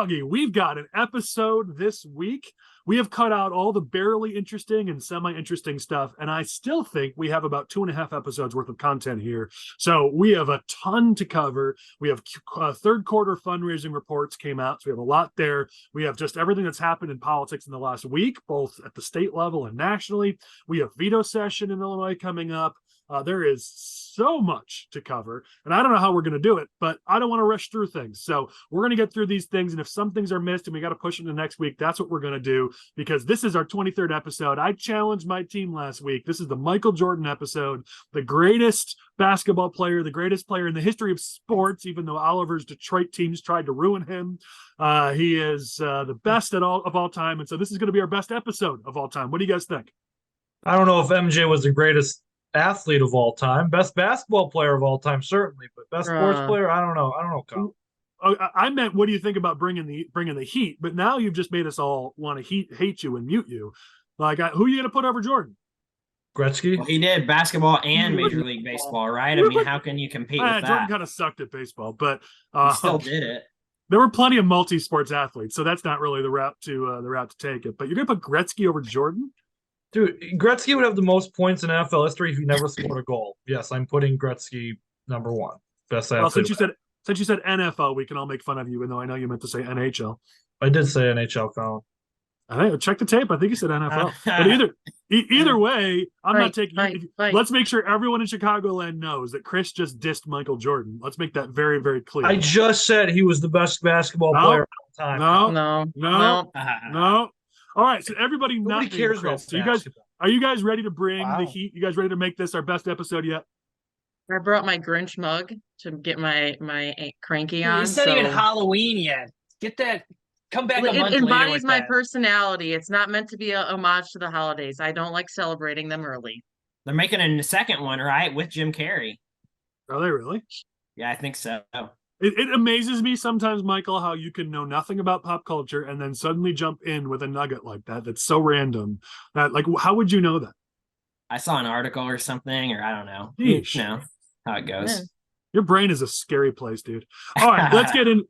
doggy, we've got an episode this week. We have cut out all the barely interesting and semi-interesting stuff, and I still think we have about 2.5 episodes worth of content here. So we have a ton to cover. We have third quarter fundraising reports came out, so we have a lot there. We have just everything that's happened in politics in the last week, both at the state level and nationally. We have veto session in Illinois coming up. There is so much to cover, and I don't know how we're going to do it, but I don't want to rush through things. So we're going to get through these things, and if some things are missed and we got to push into next week, that's what we're going to do, because this is our 23rd episode. I challenged my team last week. This is the Michael Jordan episode, the greatest basketball player, the greatest player in the history of sports, even though Oliver's Detroit teams tried to ruin him. He is the best of all time, and so this is going to be our best episode of all time. What do you guys think? I don't know if MJ was the greatest athlete of all time, best basketball player of all time, certainly, but best sports player, I don't know, Kyle. I meant, what do you think about bringing the heat? But now you've just made us all want to hate you and mute you. Like, who are you going to put over Jordan? Gretzky. Well, he did basketball and Major League Baseball, right? I mean, how can you compete with that? Jordan kind of sucked at baseball, but he still did it. There were plenty of multi-sports athletes, so that's not really the route to take it. But you're going to put Gretzky over Jordan? Dude, Gretzky would have the most points in NFL history if he never scored a goal. Yes, I'm putting Gretzky number one. Best athlete. Well, since you said NFL, we can all make fun of you, even though I know you meant to say NHL. I did say NHL, Colin. I think check the tape. I think you said NFL. But either way, I'm not taking. Let's make sure everyone in Chicagoland knows that Chris just dissed Michael Jordan. Let's make that very, very clear. I just said he was the best basketball player of all time. No. All right, so everybody Nobody cares about so are you guys ready to bring the heat? You guys ready to make this our best episode yet? I brought my Grinch mug to get my cranky on. It's not even Halloween yet. Get that. Come back a month later. It embodies my personality. It's not meant to be a homage to the holidays. I don't like celebrating them early. They're making a second one, right, with Jim Carrey. Are they really? Yeah, I think so. It amazes me sometimes, Michael, how you can know nothing about pop culture and then suddenly jump in with a nugget like that. That's so random. How would you know that? I saw an article or something, or I don't know. Yeesh. You know how it goes. Yeah. Your brain is a scary place, dude. All right, let's get into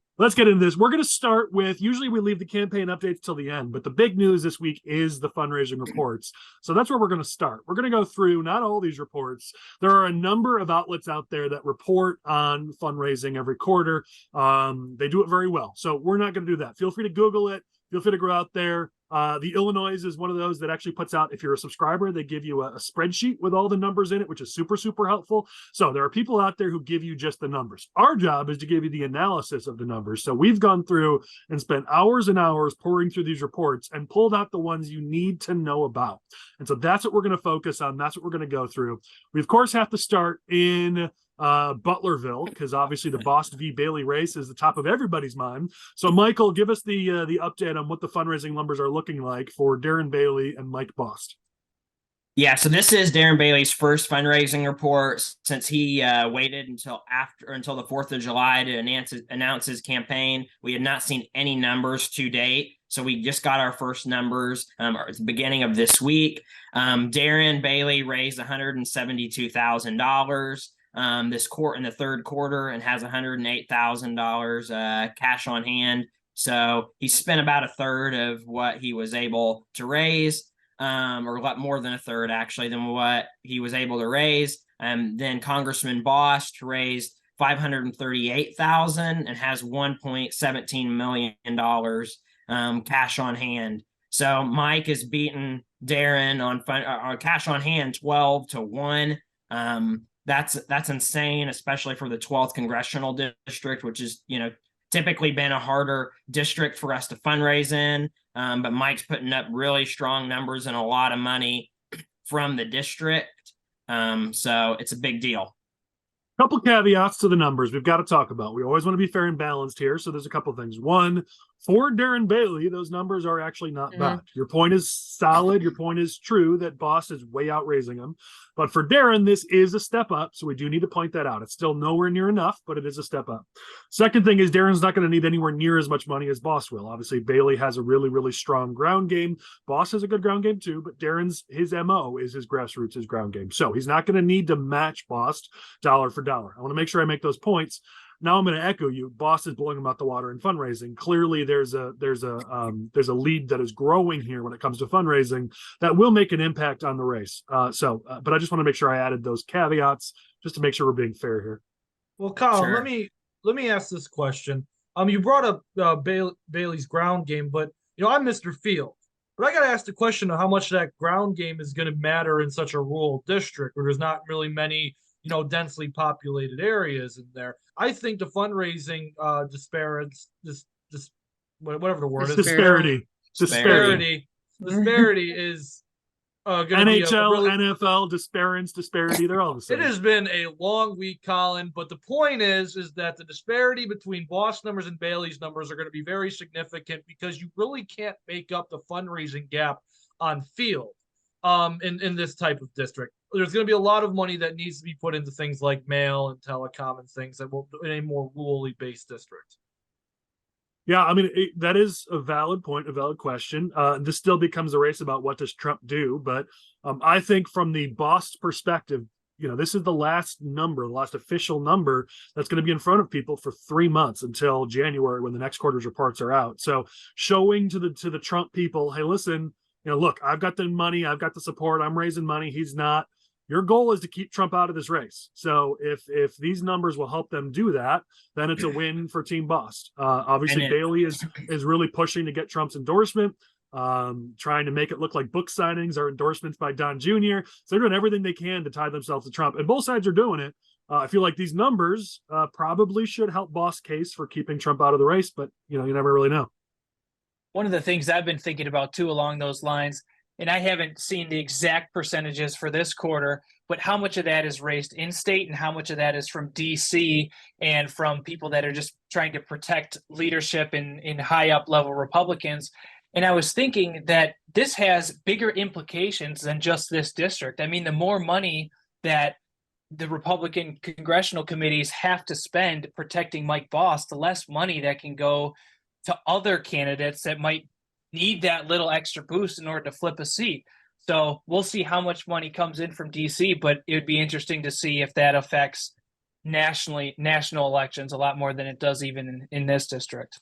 this. We're going to start with, usually we leave the campaign updates till the end, but the big news this week is the fundraising reports. So that's where we're going to start. We're going to go through not all these reports. There are a number of outlets out there that report on fundraising every quarter. They do it very well. So we're not going to do that. Feel free to Google it. Feel free to go out there. The Illinois is one of those that actually puts out, if you're a subscriber, they give you a spreadsheet with all the numbers in it, which is super, super helpful. So there are people out there who give you just the numbers. Our job is to give you the analysis of the numbers. So we've gone through and spent hours and hours pouring through these reports and pulled out the ones you need to know about. And so that's what we're going to focus on. That's what we're going to go through. We, of course, have to start in Butlerville, because obviously the Bost v. Bailey race is the top of everybody's mind. So Michael, give us the update on what the fundraising numbers are looking like for Darren Bailey and Mike Bost. Yeah, so this is Darren Bailey's first fundraising report since he waited until the 4th of July to announce his campaign. We had not seen any numbers to date, so we just got our first numbers at the beginning of this week. Darren Bailey raised $172,000 this in the third quarter, and has $108,000 cash on hand. So he spent about a third of what he was able to raise. Or a lot more than a third, actually, than what he was able to raise. Then Congressman Bost raised $538,000 and has $1.17 million cash on hand. So Mike is beating Darren on cash on hand 12-1. That's insane, especially for the 12th congressional district, which is typically been a harder district for us to fundraise in. But Mike's putting up really strong numbers and a lot of money from the district. So it's a big deal. Couple caveats to the numbers we've got to talk about. We always want to be fair and balanced here. So there's a couple things. One, for Darren Bailey, those numbers are actually not bad. Your point is solid. Your point is true that Bost is way outraising him. But for Darren, this is a step up. So we do need to point that out. It's still nowhere near enough, but it is a step up. Second thing is Darren's not going to need anywhere near as much money as Bost will. Obviously, Bailey has a really, really strong ground game. Bost has a good ground game too, but his MO is his grassroots, his ground game. So he's not going to need to match Bost dollar for dollar. I want to make sure I make those points. Now I'm going to echo you. Bost is blowing them out the water in fundraising. Clearly, there's a lead that is growing here when it comes to fundraising that will make an impact on the race. But I just want to make sure I added those caveats just to make sure we're being fair here. Well, Collin, Sure. let me ask this question. You brought up Bailey's ground game, but I'm Mr. Field. But I got to ask the question of how much that ground game is going to matter in such a rural district where there's not really many, densely populated areas in there. I think the fundraising whatever the word is, Disparity is going to be NHL, NFL, disparity. They're all the same. It has been a long week, Collin, but the point is that the disparity between Bost numbers and Bailey's numbers are going to be very significant because you really can't make up the fundraising gap on field in this type of district. There's going to be a lot of money that needs to be put into things like mail and telecom and things that will in a more rurally based district. Yeah, I mean, that is a valid point, a valid question. This still becomes a race about what does Trump do. But I think from the Bost perspective, this is the last official number that's going to be in front of people for 3 months until January when the next quarter's reports are out. So showing to the Trump people, hey, listen, look, I've got the money, I've got the support, I'm raising money, he's not. Your goal is to keep Trump out of this race. So if these numbers will help them do that, then it's a win for Team Bost. Obviously, Bailey is really pushing to get Trump's endorsement, trying to make it look like book signings or endorsements by Don Jr. So they're doing everything they can to tie themselves to Trump. And both sides are doing it. I feel like these numbers probably should help Bost's case for keeping Trump out of the race, but you never really know. One of the things I've been thinking about too along those lines, and I haven't seen the exact percentages for this quarter, but how much of that is raised in state and how much of that is from DC and from people that are just trying to protect leadership in high up level Republicans. And I was thinking that this has bigger implications than just this district. I mean, the more money that the Republican congressional committees have to spend protecting Mike Bost, the less money that can go to other candidates that might need that little extra boost in order to flip a seat. So we'll see how much money comes in from DC, but it would be interesting to see if that affects national elections a lot more than it does even in this district.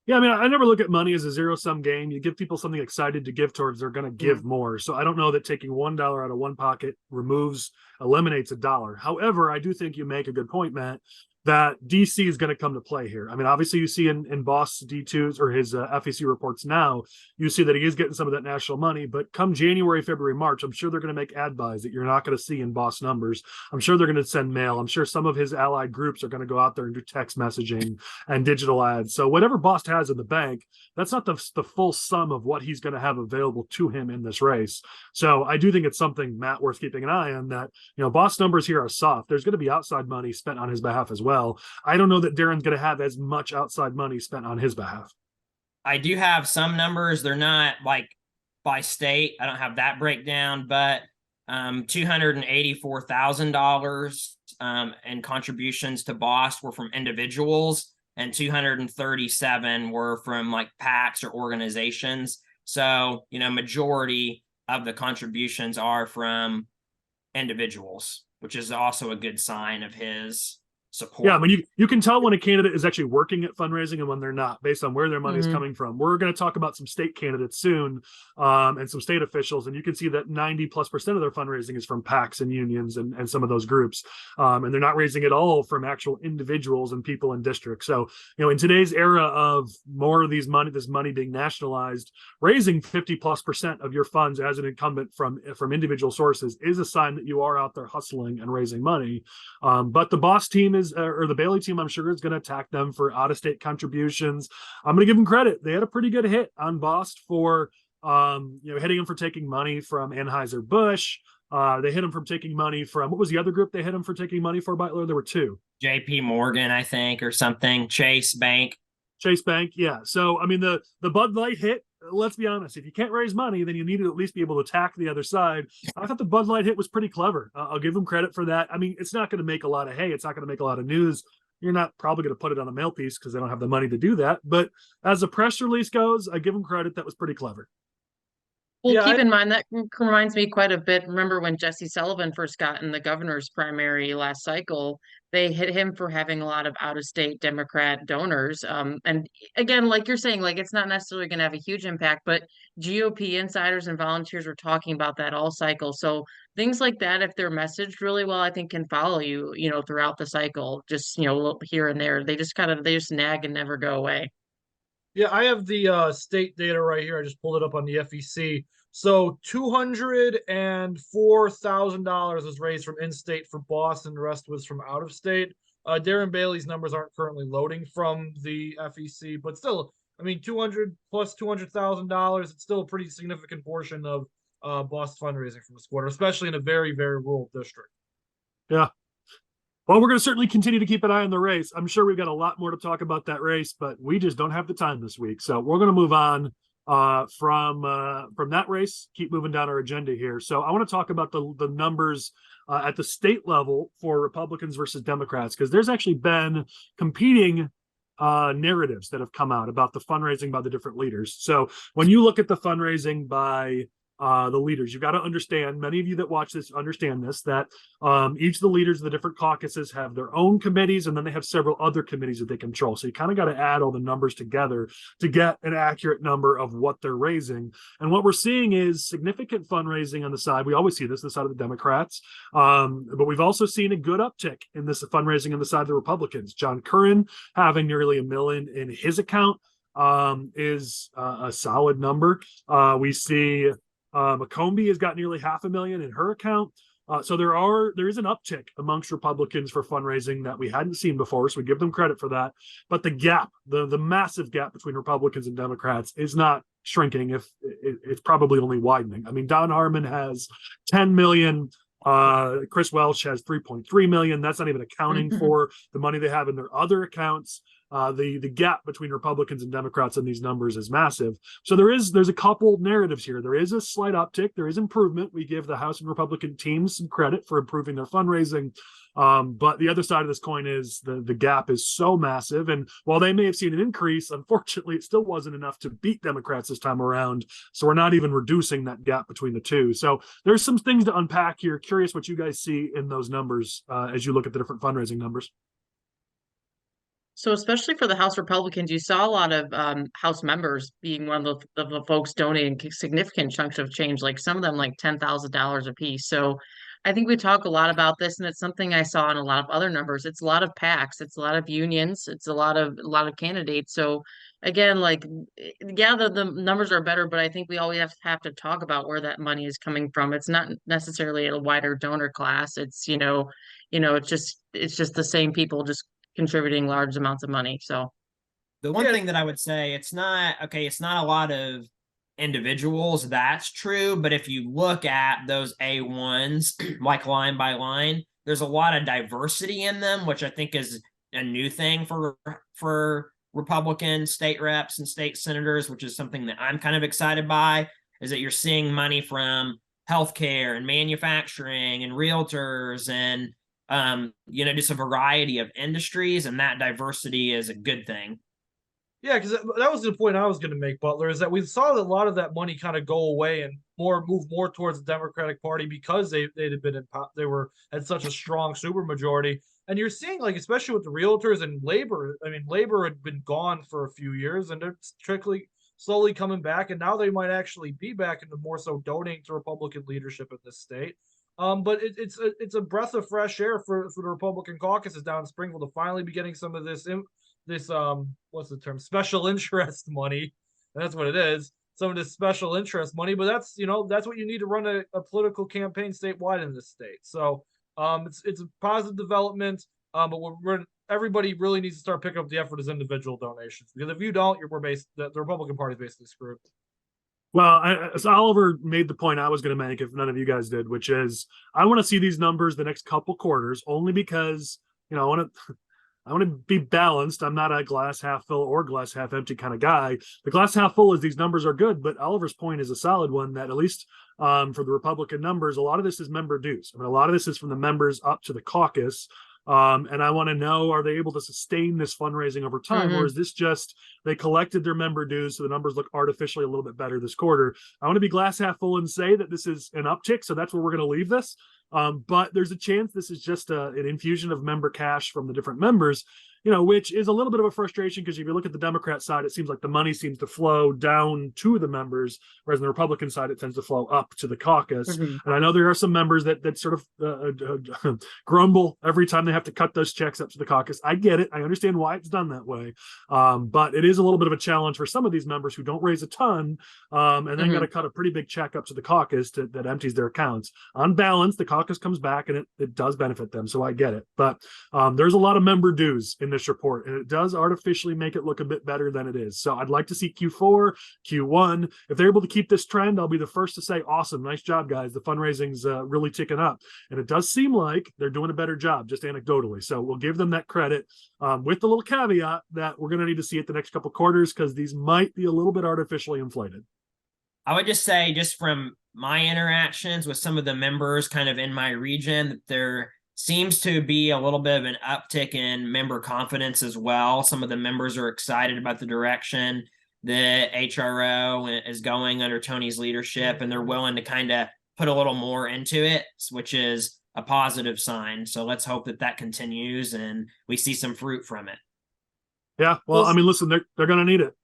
Yeah, I mean, I never look at money as a zero-sum game. You give people something excited to give towards, they're going to give more. So I don't know that taking $1 out of one pocket eliminates $1. However, I do think you make a good point, Matt, that DC is going to come to play here. I mean, obviously you see in Bost's D2s or his FEC reports now, you see that he is getting some of that national money, but come January, February, March, I'm sure they're going to make ad buys that you're not going to see in Bost numbers. I'm sure they're going to send mail. I'm sure some of his allied groups are going to go out there and do text messaging and digital ads. So whatever Bost has in the bank, that's not the full sum of what he's going to have available to him in this race. So I do think it's something, Matt, worth keeping an eye on, that, Bost numbers here are soft. There's going to be outside money spent on his behalf as well. I don't know that Darren's going to have as much outside money spent on his behalf. I do have some numbers. They're not like by state. I don't have that breakdown, but $284,000 in contributions to Bost were from individuals, and 237 were from like PACs or organizations. So, majority of the contributions are from individuals, which is also a good sign of his support. Yeah, I mean, you can tell when a candidate is actually working at fundraising and when they're not, based on where their money is coming from. We're going to talk about some state candidates soon, and some state officials, and you can see that 90+% of their fundraising is from PACs and unions and some of those groups, and they're not raising it all from actual individuals and people in districts. So, in today's era of more of this money being nationalized, raising 50+% of your funds as an incumbent from individual sources is a sign that you are out there hustling and raising money. But the Bost team or the Bailey team, I'm sure, is going to attack them for out-of-state contributions. I'm going to give them credit. They had a pretty good hit on Bost for, hitting him for taking money from Anheuser-Busch. They hit him from taking money from, what was the other group they hit him for taking money for, Beitler? There were two. JP Morgan, I think, or something. Chase Bank, yeah. So, I mean, the Bud Light hit, let's be honest, if you can't raise money, then you need to at least be able to attack the other side. I thought the Bud Light hit was pretty clever. I'll give them credit for that. I mean, it's not going to make a lot of hay. It's not going to make a lot of news. You're not probably going to put it on a mail piece because they don't have the money to do that. But as a press release goes, I give them credit. That was pretty clever. Well, Yeah, keep in mind that reminds me quite a bit. Remember when Jesse Sullivan first got in the governor's primary last cycle, they hit him for having a lot of out-of-state Democrat donors. And again, like you're saying, like it's not necessarily going to have a huge impact, but GOP insiders and volunteers were talking about that all cycle. So things like that, if they're messaged really well, I think can follow you, throughout the cycle, just, here and there. They just nag and never go away. Yeah, I have the state data right here. I just pulled it up on the FEC. So $204,000 was raised from in-state for Boston. The rest was from out of state. Darren Bailey's numbers aren't currently loading from the FEC, but still, I mean, 200 plus $200,000. It's still a pretty significant portion of Boston fundraising from this quarter, especially in a very, very rural district. Yeah. Well, we're going to certainly continue to keep an eye on the race. I'm sure we've got a lot more to talk about that race, but we just don't have the time this week. So we're going to move on from that race, keep moving down our agenda here. So I want to talk about the numbers at the state level for Republicans versus Democrats, because there's actually been competing narratives that have come out about the fundraising by the different leaders. So when you look at the fundraising by the leaders, you've got to understand, many of you that watch this understand this, that each of the leaders of the different caucuses have their own committees, and then they have several other committees that they control. So you kind of got to add all the numbers together to get an accurate number of what they're raising. And what we're seeing is significant fundraising on the side. We always see this on the side of the Democrats, but we've also seen a good uptick in this fundraising on the side of the Republicans. John Curran having nearly $1 million in his account is a solid number. We see McCombie has got nearly $500,000 in her account. So there is an uptick amongst Republicans for fundraising that we hadn't seen before. So we give them credit for that. But the gap, the massive gap between Republicans and Democrats is not shrinking. If it's probably only widening. I mean, Don Harmon has 10 million. Chris Welch has 3.3 million. That's not even accounting for the money they have in their other accounts. The gap between Republicans and Democrats in these numbers is massive. So there's a couple narratives here. There is a slight uptick. There is improvement. We give the House and Republican teams some credit for improving their fundraising. But the other side of this coin is the gap is so massive. And while they may have seen an increase, unfortunately, it still wasn't enough to beat Democrats this time around. So we're not even reducing that gap between the two. So there's some things to unpack here. Curious what you guys see in those numbers as you look at the different fundraising numbers. So especially for the House Republicans, you saw a lot of House members being one of the folks donating significant chunks of change, like some of them like $10,000 a piece. So I think we talk a lot about this, and it's something I saw in a lot of other numbers. It's a lot of PACs, it's a lot of unions, it's a lot of candidates. So again, like yeah, the numbers are better, but I think we always have to talk about where that money is coming from. It's not necessarily a wider donor class. It's it's just the same people just contributing large amounts of money. So the one thing that I would say, it's not a lot of individuals, that's true, but if you look at those A1s like line by line, there's a lot of diversity in them, which I think is a new thing for Republican state reps and state senators, which is something that I'm kind of excited by, is that you're seeing money from healthcare and manufacturing and realtors and just a variety of industries, and that diversity is a good thing. Yeah, because that was the point I was going to make, Butler, is that we saw a lot of that money kind of go away and move more towards the Democratic Party because they had such a strong supermajority. And you're seeing, like, especially with the realtors and labor. I mean, labor had been gone for a few years, and they're slowly coming back, and now they might actually be back into more so donating to Republican leadership in this state. But it's a breath of fresh air for the Republican caucuses down in Springfield to finally be getting some of this what's the term, special interest money. That's what it is, some of this special interest money. But that's what you need to run a political campaign statewide in this state. So it's a positive development. But everybody really needs to start picking up the effort as individual donations, because if you don't, the Republican Party is basically screwed. Well, as Oliver made the point I was going to make, if none of you guys did, which is I want to see these numbers the next couple quarters, only because I want to be balanced. I'm not a glass half full or glass half empty kind of guy. The glass half full is these numbers are good, but Oliver's point is a solid one, that at least for the Republican numbers, a lot of this is member dues. I mean, a lot of this is from the members up to the caucus. And I want to know, are they able to sustain this fundraising over time, or is this just they collected their member dues, so the numbers look artificially a little bit better this quarter? I want to be glass half full and say that this is an uptick, so that's where we're going to leave this. But there's a chance this is just an infusion of member cash from the different members, which is a little bit of a frustration, because if you look at the Democrat side, it seems like the money seems to flow down to the members, whereas on the Republican side, it tends to flow up to the caucus. And I know there are some members that sort of grumble every time they have to cut those checks up to the caucus. I get it. I understand why it's done that way. But it is a little bit of a challenge for some of these members who don't raise a ton, and then got to cut a pretty big check up to the caucus that empties their accounts. On balance, the caucus comes back and it does benefit them. So I get it. But there's a lot of member dues in this report, and it does artificially make it look a bit better than it is. So I'd like to see Q4, Q1. If they're able to keep this trend, I'll be the first to say, awesome, nice job, guys. The fundraising's really ticking up. And it does seem like they're doing a better job, just anecdotally. So we'll give them that credit, with the little caveat that we're going to need to see it the next couple quarters, because these might be a little bit artificially inflated. I would just say, just from my interactions with some of the members kind of in my region, that there seems to be a little bit of an uptick in member confidence as well. Some of the members are excited about the direction the HRO is going under Tony's leadership, and they're willing to kind of put a little more into it, which is a positive sign. So let's hope that continues and we see some fruit from it. Yeah, well, I mean, listen, they're going to need it.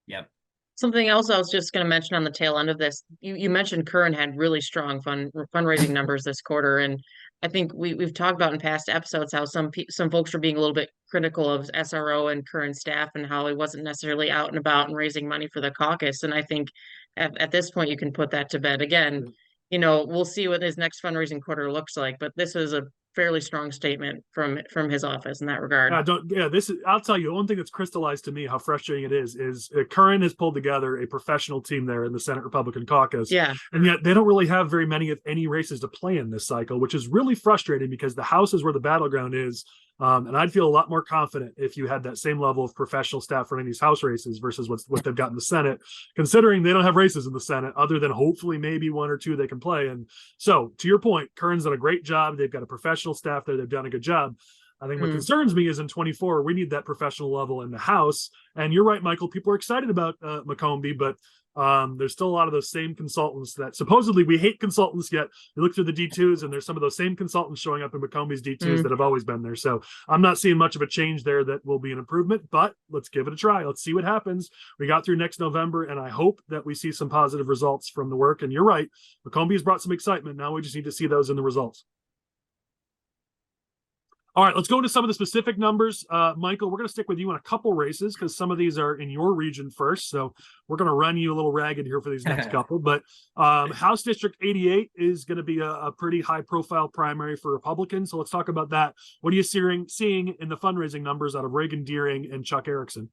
Yep. Something else I was just going to mention on the tail end of this, you mentioned Curran had really strong fundraising numbers this quarter, and I think we've talked about in past episodes how some folks were being a little bit critical of SRO and Curran staff, and how he wasn't necessarily out and about and raising money for the caucus. And I think at this point you can put that to bed. Again, we'll see what his next fundraising quarter looks like, but this is a fairly strong statement from his office in that regard. I'll tell you, one thing that's crystallized to me how frustrating it is Curran has pulled together a professional team there in the Senate Republican caucus. Yeah. And yet they don't really have very many, if any, races to play in this cycle, which is really frustrating, because the House is where the battleground is. And I'd feel a lot more confident if you had that same level of professional staff running these House races versus what they've got in the Senate, considering they don't have races in the Senate other than hopefully maybe one or two they can play. And so, to your point, Curran's done a great job. They've got a professional staff there. They've done a good job. I think what concerns me is in 24, we need that professional level in the House. And you're right, Michael, people are excited about McCombie, but there's still a lot of those same consultants that supposedly we hate consultants, yet you look through the D2s and there's some of those same consultants showing up in McCombie's D2s that have always been there. So I'm not seeing much of a change there that will be an improvement, but let's give it a try. Let's see what happens. We got through next November, and I hope that we see some positive results from the work. And you're right, McCombie has brought some excitement. Now we just need to see those in the results. All right, let's go into some of the specific numbers. Michael, we're going to stick with you in a couple races because some of these are in your region first. So we're going to run you a little ragged here for these next couple. But House District 88 is going to be a pretty high-profile primary for Republicans. So let's talk about that. What are you seeing in the fundraising numbers out of Regan Deering and Chuck Erickson?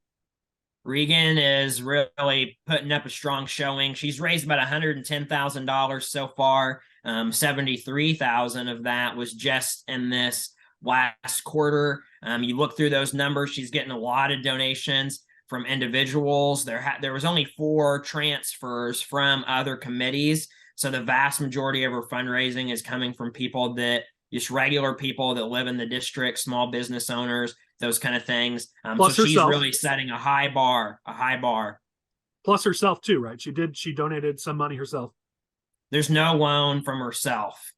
Regan is really putting up a strong showing. She's raised about $110,000 so far. 73,000 of that was just in this last quarter. You look through those numbers, she's getting a lot of donations from individuals. There was only 4 transfers from other committees. So the vast majority of her fundraising is coming from people that just regular people that live in the district, small business owners, those kind of things. So she's really setting a high bar. Plus herself too, right? She donated some money herself. There's no loan from herself.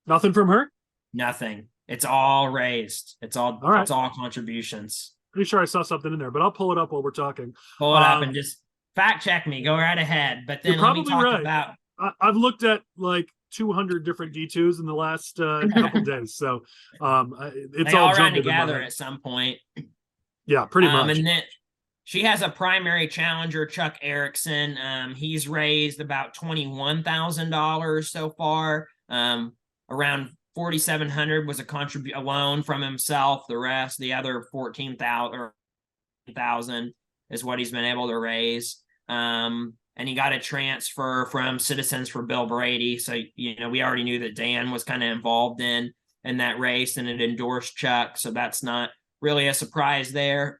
Nothing from her? Nothing. It's all raised. It's all contributions. Pretty sure I saw something in there, but I'll pull it up while we're talking. Pull it up and just fact check me. Go right ahead. But then let me talk about. I've looked at like 200 different D2s in the last couple days, so it's all run together at some point. Yeah, pretty much. And then she has a primary challenger, Chuck Erickson. He's raised about $21,000 so far. Around 4,700 was a loan from himself. The other 14,000 is what he's been able to raise. And he got a transfer from Citizens for Bill Brady. So, we already knew that Dan was kind of involved in that race, and it endorsed Chuck. So that's not really a surprise there.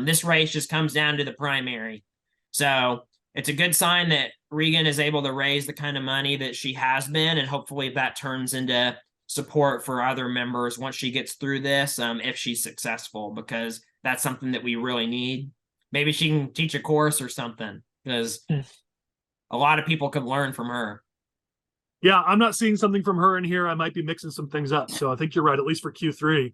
This race just comes down to the primary. So it's a good sign that Regan is able to raise the kind of money that she has been, and hopefully that turns into support for other members once she gets through this, if she's successful, because that's something that we really need. Maybe she can teach a course or something, because a lot of people could learn from her. Yeah, I'm not seeing something from her in here. I might be mixing some things up. So I think you're right, at least for Q3.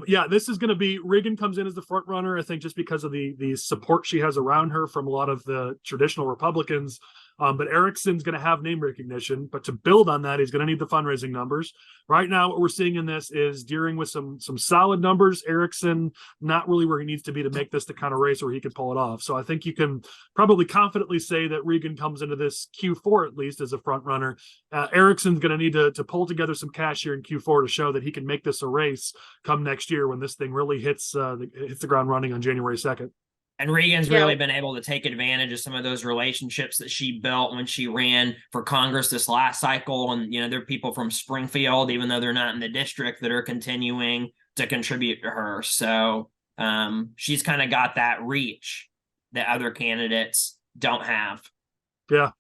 Yeah, this is going to be, Regan comes in as the front runner, I think, just because of the support she has around her from a lot of the traditional Republicans. But Erickson's going to have name recognition, but to build on that, he's going to need the fundraising numbers. Right now, what we're seeing in this is Deering with some solid numbers. Erickson not really where he needs to be to make this the kind of race where he can pull it off. So I think you can probably confidently say that Regan comes into this Q4 at least as a front runner. Erickson's going to need to pull together some cash here in Q4 to show that he can make this a race come next year when this thing really hits the ground running on January 2nd. And Regan's really been able to take advantage of some of those relationships that she built when she ran for Congress this last cycle. And, there are people from Springfield, even though they're not in the district, that are continuing to contribute to her. So she's kind of got that reach that other candidates don't have. Yeah.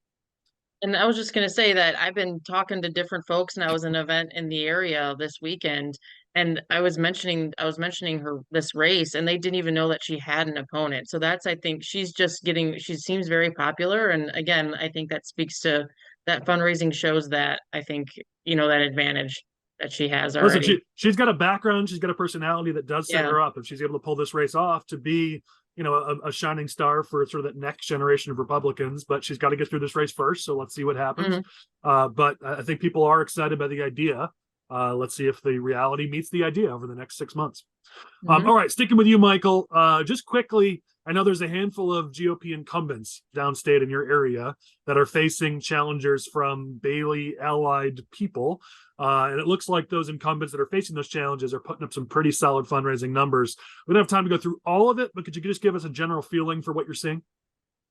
And I was just going to say that I've been talking to different folks, and I was at an event in the area this weekend, and I was mentioning her this race, and they didn't even know that she had an opponent. So that's, I think she seems very popular. And again, I think that speaks to that fundraising shows that, I think, that advantage that she has already. Listen, she's got a background, she's got a personality that does set her up, if she's able to pull this race off to be a shining star for sort of that next generation of Republicans, but she's got to get through this race first. So let's see what happens. But I think people are excited by the idea. Let's see if the reality meets the idea over the next 6 months. All right, sticking with you, Michael, just quickly, I know there's a handful of GOP incumbents downstate in your area that are facing challengers from Bailey allied people. And it looks like those incumbents that are facing those challenges are putting up some pretty solid fundraising numbers. We don't have time to go through all of it, but could you just give us a general feeling for what you're seeing?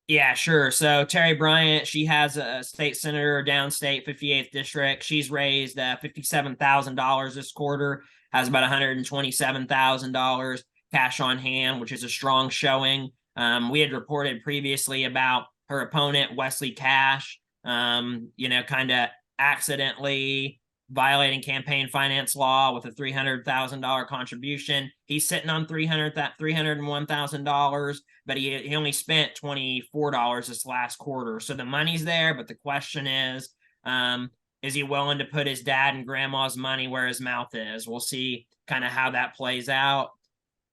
Yeah, sure. So Terry Bryant, she has a state senator, downstate, 58th district. She's raised $57,000 this quarter, has about $127,000 cash on hand, which is a strong showing. We had reported previously about her opponent, Wesley Cash, kind of accidentally violating campaign finance law with a $300,000 contribution. He's sitting on $301,000, but he only spent $24 this last quarter. So the money's there, but the question is he willing to put his dad and grandma's money where his mouth is? We'll see kind of how that plays out.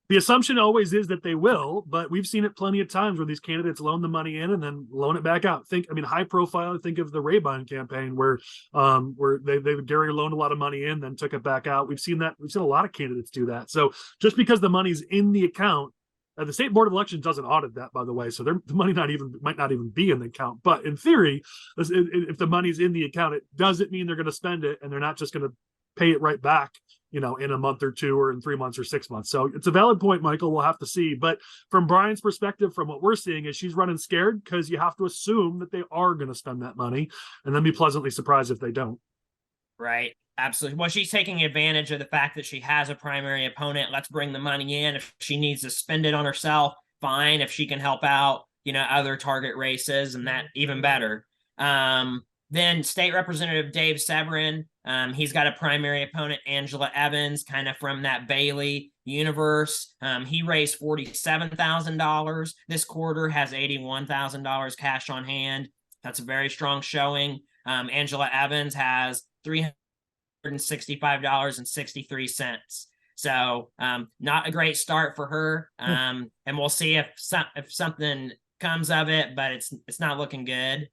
The assumption always is that they will, but we've seen it plenty of times where these candidates loan the money in and then loan it back out. High profile, think of the Ray-Ban campaign where Gary loaned a lot of money in, then took it back out. We've seen a lot of candidates do that. So just because the money's in the account, the State Board of Elections doesn't audit that, by the way, so the money might not even be in the account. But in theory, if the money's in the account, it doesn't mean they're going to spend it, and they're not just going to pay it right back, in a month or two, or in 3 months or 6 months. So it's a valid point, Michael. We'll have to see. But from Brian's perspective, from what we're seeing, is she's running scared because you have to assume that they are going to spend that money, and then be pleasantly surprised if they don't. Right. Absolutely. Well, she's taking advantage of the fact that she has a primary opponent. Let's bring the money in. If she needs to spend it on herself, fine. If she can help out, other target races, and that even better. Then State Representative Dave Severin, he's got a primary opponent, Angela Evans, kind of from that Bailey universe. He raised $47,000 this quarter, has $81,000 cash on hand. That's a very strong showing. Angela Evans has $365.63. So not a great start for her. And we'll see if something comes of it, but it's not looking good.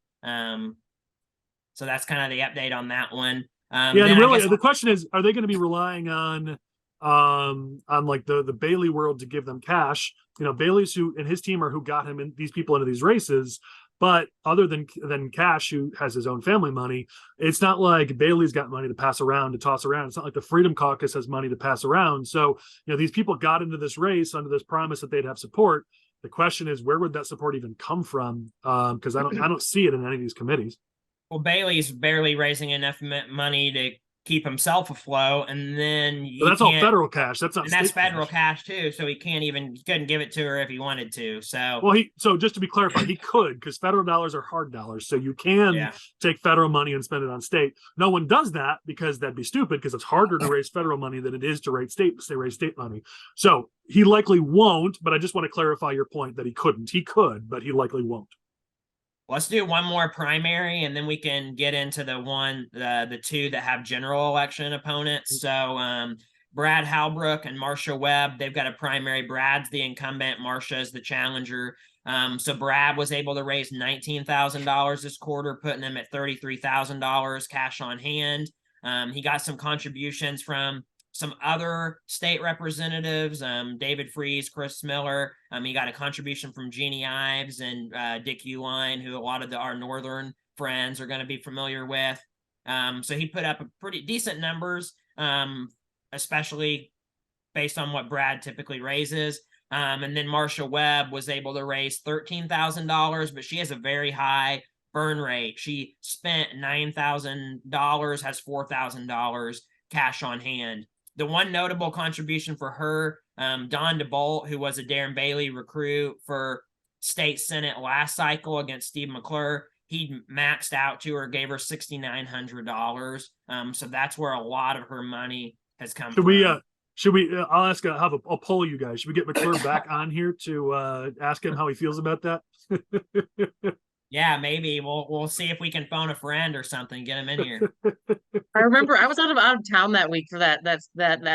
So that's kind of the update on that one. The question is, are they going to be relying on like the Bailey world to give them cash? Bailey's who and his team are who got him these people into these races. But other than Cash, who has his own family money, it's not like Bailey's got money to pass around, to toss around. It's not like the Freedom Caucus has money to pass around. So, these people got into this race under this promise that they'd have support. The question is, where would that support even come from? Because I don't see it in any of these committees. Well, Bailey's barely raising enough money to keep himself afloat, and then But that's all federal cash. That's not and that's state federal cash too. So he couldn't give it to her if he wanted to. So so just to be clarified, he could, because federal dollars are hard dollars. So you can take federal money and spend it on state. No one does that because that'd be stupid, because it's harder to raise federal money than it is to raise state money. So he likely won't, but I just want to clarify your point that he couldn't. He could, but he likely won't. let's do one more primary, and then we can get into the two that have general election opponents. So Brad Halbrook and Marcia Webb, they've got a primary. Brad's the incumbent, Marcia is the challenger. So Brad was able to raise $19,000 this quarter, putting him at $33,000 cash on hand. He got some contributions from some other state representatives, David Freese, Chris Miller. He got a contribution from Jeannie Ives and Dick Uline, who a lot of our northern friends are going to be familiar with. So he put up a pretty decent numbers, especially based on what Brad typically raises. And then Marcia Webb was able to raise $13,000, but she has a very high burn rate. She spent $9,000, has $4,000 cash on hand. The one notable contribution for her, Don DeBolt, who was a Darren Bailey recruit for state senate last cycle against Steve McClure, he maxed out to her, gave her $6,900. So that's where a lot of her money has come from. I'll I'll poll you guys. Should we get McClure back on here to ask him how he feels about that? Yeah, maybe we'll see if we can phone a friend or something, get him in here. I remember I was out of town that week for that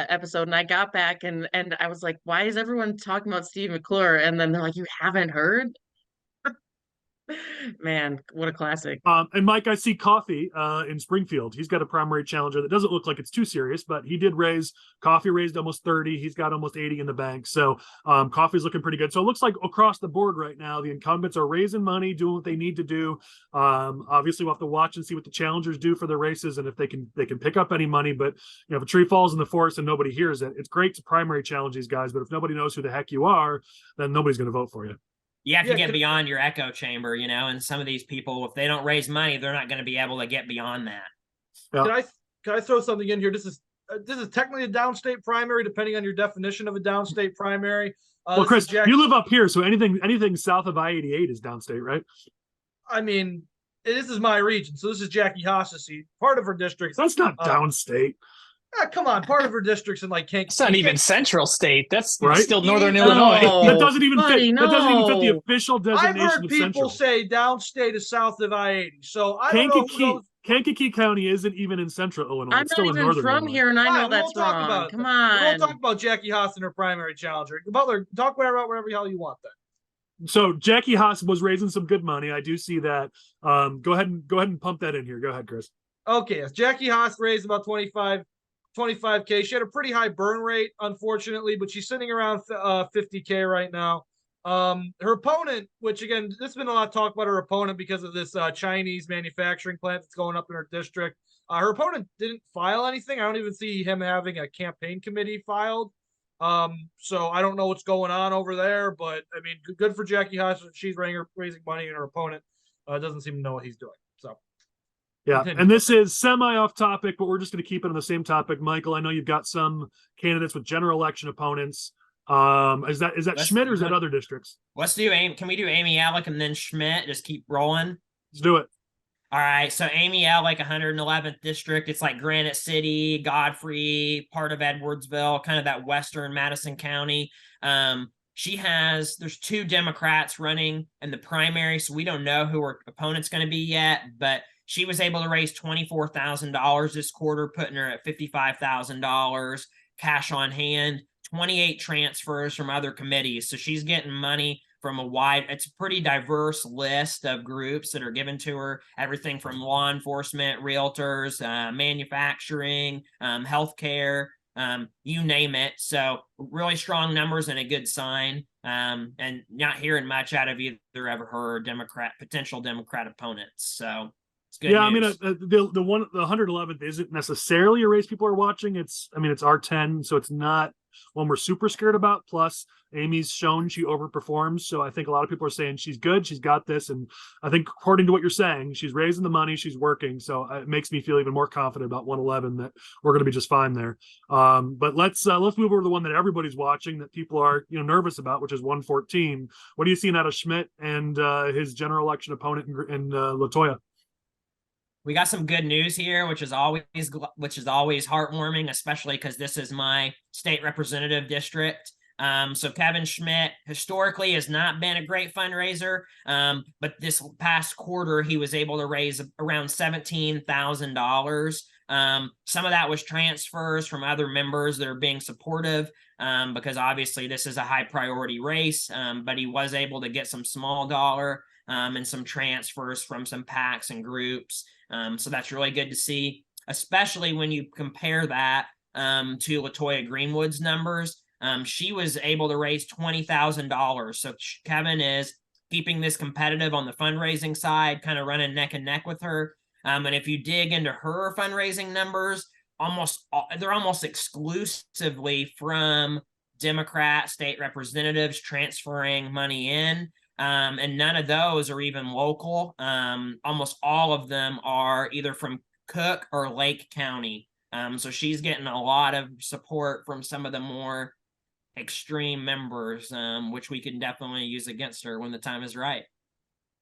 episode, and I got back and I was like, why is everyone talking about Steve McClure? And then they're like, you haven't heard? Man, what a classic. And Mike, I see Coffee in Springfield. He's got a primary challenger that doesn't look like it's too serious, but he did Coffee raised almost 30. He's got almost 80 in the bank. So Coffee's looking pretty good. So it looks like across the board right now, the incumbents are raising money, doing what they need to do. Obviously we'll have to watch and see what the challengers do for the races and if they can pick up any money. But if a tree falls in the forest and nobody hears it, it's great to primary challenge these guys. But if nobody knows who the heck you are, then nobody's going to vote for you. You have to get beyond your echo chamber, and some of these people, if they don't raise money, they're not going to be able to get beyond that. Yeah. Can I throw something in here? This is technically a downstate primary, depending on your definition of a downstate primary. Well, Chris, you live up here, so anything south of I-88 is downstate, right? I mean, this is my region, so this is Jackie Haas's seat. Part of her district. That's not downstate. Come on, part of her district's in like Kankakee. It's not even Central State. That's right? Still Northern No. Illinois. That doesn't even buddy, fit. That doesn't even fit no. the official designation I've heard of people Central. say downstate is south of I-80, so I don't know who knows. Kankakee County isn't even in Central Illinois. I'm it's still not in even Northern from Illinois. here, and I know Fine, we that's won't talk wrong. about it Come then. on. We won't talk about Jackie Haas and her primary challenger. Butler, talk whatever the hell you want then. So Jackie Haas was raising some good money. I do see that. Go ahead and pump that in here. Go ahead, Chris. Okay, yes. Jackie Haas raised about 25K. She had a pretty high burn rate, unfortunately, but she's sitting around 50K right now. Her opponent, which again, there's been a lot of talk about her opponent because of this Chinese manufacturing plant that's going up in her district. Her opponent didn't file anything. I don't even see him having a campaign committee filed. So I don't know what's going on over there, but I mean, good for Jackie Haas. She's raising money, and her opponent doesn't seem to know what he's doing. So. Yeah, and this is semi off topic, but we're just going to keep it on the same topic. Michael, I know you've got some candidates with general election opponents. Is that Schmidt or is that other districts? Let's do Can we do Amy Alec and then Schmidt? Just keep rolling. Let's do it. All right, so Amy Alec, 111th district. It's like Granite City, Godfrey, part of Edwardsville, kind of that western Madison County. There's two Democrats running in the primary, so we don't know who her opponent's going to be yet, but she was able to raise $24,000 this quarter, putting her at $55,000 cash on hand, 28 transfers from other committees. So she's getting money from it's a pretty diverse list of groups that are given to her, everything from law enforcement, realtors, manufacturing, healthcare, you name it. So really strong numbers and a good sign. And not hearing much out of either of her potential Democrat opponents. So it's good news. I mean, the 111th isn't necessarily a race people are watching. It's R10, so it's not one we're super scared about. Plus, Amy's shown she overperforms. So I think a lot of people are saying she's good. She's got this. And I think according to what you're saying, she's raising the money. She's working. So it makes me feel even more confident about 111 that we're going to be just fine there. But let's move over to the one that everybody's watching that people are nervous about, which is 114. What are you seeing out of Schmidt and his general election opponent in Latoya? We got some good news here, which is always heartwarming, especially because this is my state representative district. So Kevin Schmidt historically has not been a great fundraiser, but this past quarter he was able to raise around $17,000. Some of that was transfers from other members that are being supportive, because obviously this is a high priority race, but he was able to get some small dollar and some transfers from some PACs and groups. So that's really good to see, especially when you compare that to Latoya Greenwood's numbers. She was able to raise $20,000. So Kevin is keeping this competitive on the fundraising side, kind of running neck and neck with her. And if you dig into her fundraising numbers, they're almost exclusively from Democrat state representatives transferring money in. And none of those are even local. Almost all of them are either from Cook or Lake County. So she's getting a lot of support from some of the more extreme members, which we can definitely use against her when the time is right.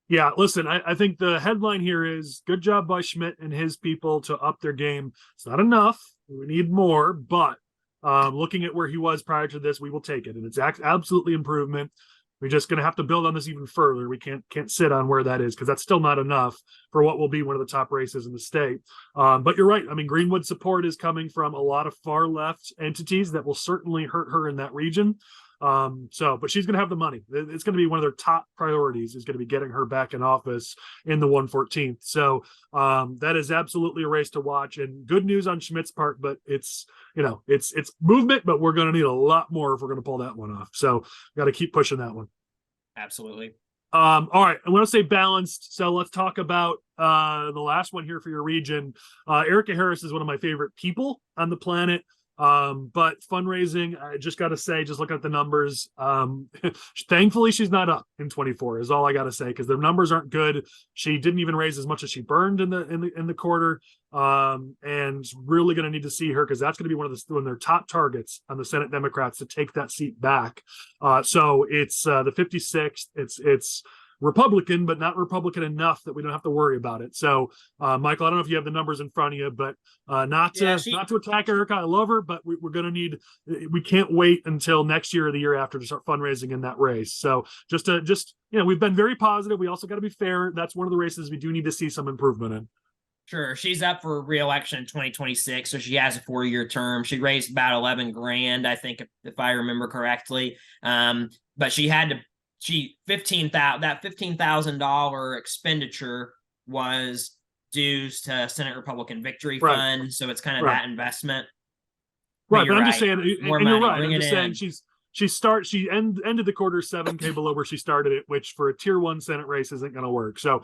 Yeah, listen, I think the headline here is good job by Schmidt and his people to up their game. It's not enough. We need more, but looking at where he was prior to this, we will take it. And it's absolutely improvement. We're just going to have to build on this even further. We can't sit on where that is because that's still not enough for what will be one of the top races in the state. But you're right. I mean, Greenwood's support is coming from a lot of far left entities that will certainly hurt her in that region. But she's going to have the money. It's going to be one of their top priorities is going to be getting her back in office in the 114th. So that is absolutely a race to watch, and good news on Schmidt's part, but it's movement, but we're going to need a lot more if we're going to pull that one off. So got to keep pushing that one. Absolutely. All right. I want to say balanced. So let's talk about the last one here for your region. Erica Harris is one of my favorite people on the planet. But fundraising, I just got to say, just look at the numbers. Thankfully, she's not up in 24 is all I got to say, because the numbers aren't good. She didn't even raise as much as she burned in the quarter. And really going to need to see her, because that's going to be one of their top targets on the Senate Democrats to take that seat back. So it's the 56th. It's Republican, but not Republican enough that we don't have to worry about it. So, Michael, I don't know if you have the numbers in front of you, but not to attack Erica. I love her, but we're going to need. We can't wait until next year or the year after to start fundraising in that race. So, we've been very positive. We also got to be fair. That's one of the races we do need to see some improvement in. Sure. She's up for re-election in 2026, so she has a 4-year term. She raised about 11 grand, I think, if I remember correctly. But she had to. That $15,000 expenditure was dues to Senate Republican Victory Fund, right. So it's kind of that investment. Right, but I'm just saying, and you're right. I'm just saying she ended the quarter 7K below where she started it, which for a tier 1 Senate race isn't going to work. So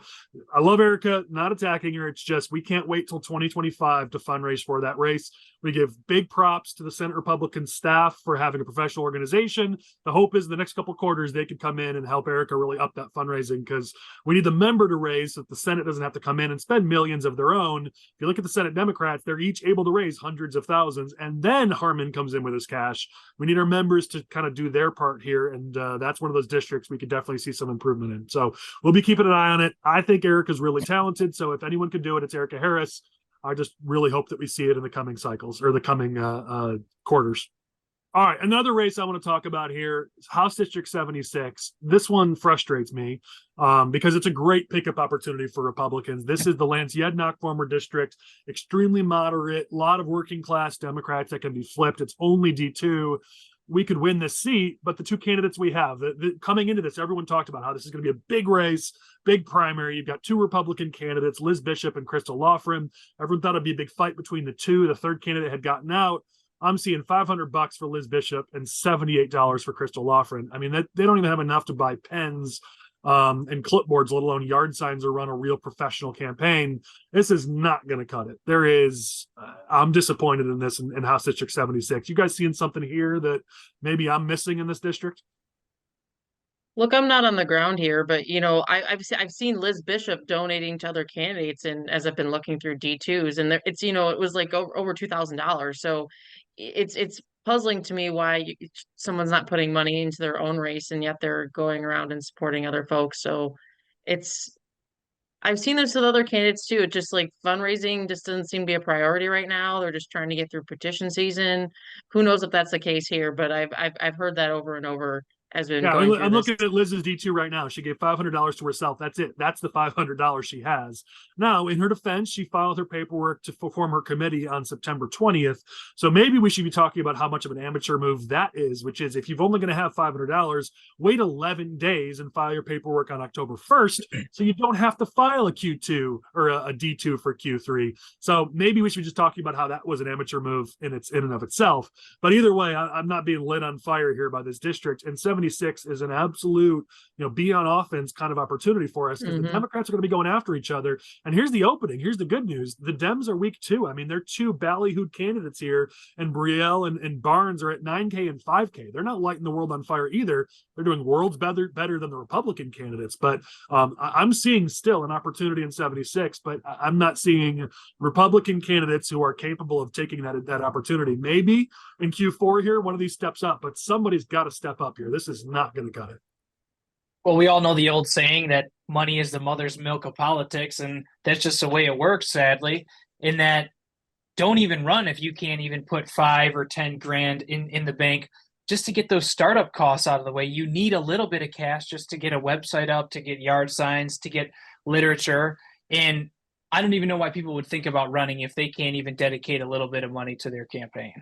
I love Erica, not attacking her. It's just we can't wait till 2025 to fundraise for that race. We give big props to the Senate Republican staff for having a professional organization. The hope is the next couple quarters they could come in and help Erica really up that fundraising, because we need the member to raise so that the Senate doesn't have to come in and spend millions of their own. If you look at the Senate Democrats, they're each able to raise hundreds of thousands, and then Harmon comes in with his cash. We need our members to kind of do their part here, and that's one of those districts we could definitely see some improvement in. So we'll be keeping an eye on it. I think Erica's really talented, so if anyone can do it, it's Erica Harris. I just really hope that we see it in the coming cycles or the coming quarters. All right, another race I want to talk about here is House District 76. This one frustrates me because it's a great pickup opportunity for Republicans. This is the Lance Yednock former district, extremely moderate, a lot of working class Democrats that can be flipped. It's only D2. We could win this seat, but the two candidates we have coming into this, everyone talked about how this is going to be a big race, big primary. You've got two Republican candidates, Liz Bishop and Crystal Lofgren. Everyone thought it'd be a big fight between the two. The third candidate had gotten out. I'm seeing $500 for Liz Bishop and $78 for Crystal Lofgren. I mean, they don't even have enough to buy pens and clipboards, let alone yard signs, or run a real professional campaign, this is not going to cut it. There is, I'm disappointed in this in House District 76. You guys seeing something here that maybe I'm missing in this district? Look, I'm not on the ground here, but I've seen Liz Bishop donating to other candidates, and as I've been looking through D2s, and it's it was like over $2,000. So it's puzzling to me why someone's not putting money into their own race, and yet they're going around and supporting other folks. So it's I've seen this with other candidates too. It just like fundraising just doesn't seem to be a priority right now. They're just trying to get through petition season. Who knows if that's the case here? But I've heard that over and over as been Yeah, going I'm through looking this. at Liz's D2 right now. She gave $500 to herself. That's it. That's the $500 she has. Now, in her defense, she filed her paperwork to form her committee on September 20th. So maybe we should be talking about how much of an amateur move that is, which is if you've only going to have $500, wait 11 days and file your paperwork on October 1st, so you don't have to file a Q2 or a D2 for Q3. So maybe we should be just talking about how that was an amateur move in and of itself. But either way, I'm not being lit on fire here by this district. And 76 is an absolute, be on offense kind of opportunity for us, because the Democrats are going to be going after each other. And here's the opening. Here's the good news. The Dems are weak too. I mean, they're two ballyhooed candidates here, and Brielle and Barnes are at 9K and 5K. They're not lighting the world on fire either. They're doing worlds better than the Republican candidates. But I'm seeing still an opportunity in 76, but I'm not seeing Republican candidates who are capable of taking that opportunity. Maybe in Q4 here, one of these steps up, but somebody's got to step up here. This is not going to cut it. Well, we all know the old saying that money is the mother's milk of politics, and that's just the way it works, sadly, in that don't even run if you can't even put 5 or 10 grand in the bank just to get those startup costs out of the way. You need a little bit of cash just to get a website up, to get yard signs, to get literature. And I don't even know why people would think about running if they can't even dedicate a little bit of money to their campaign.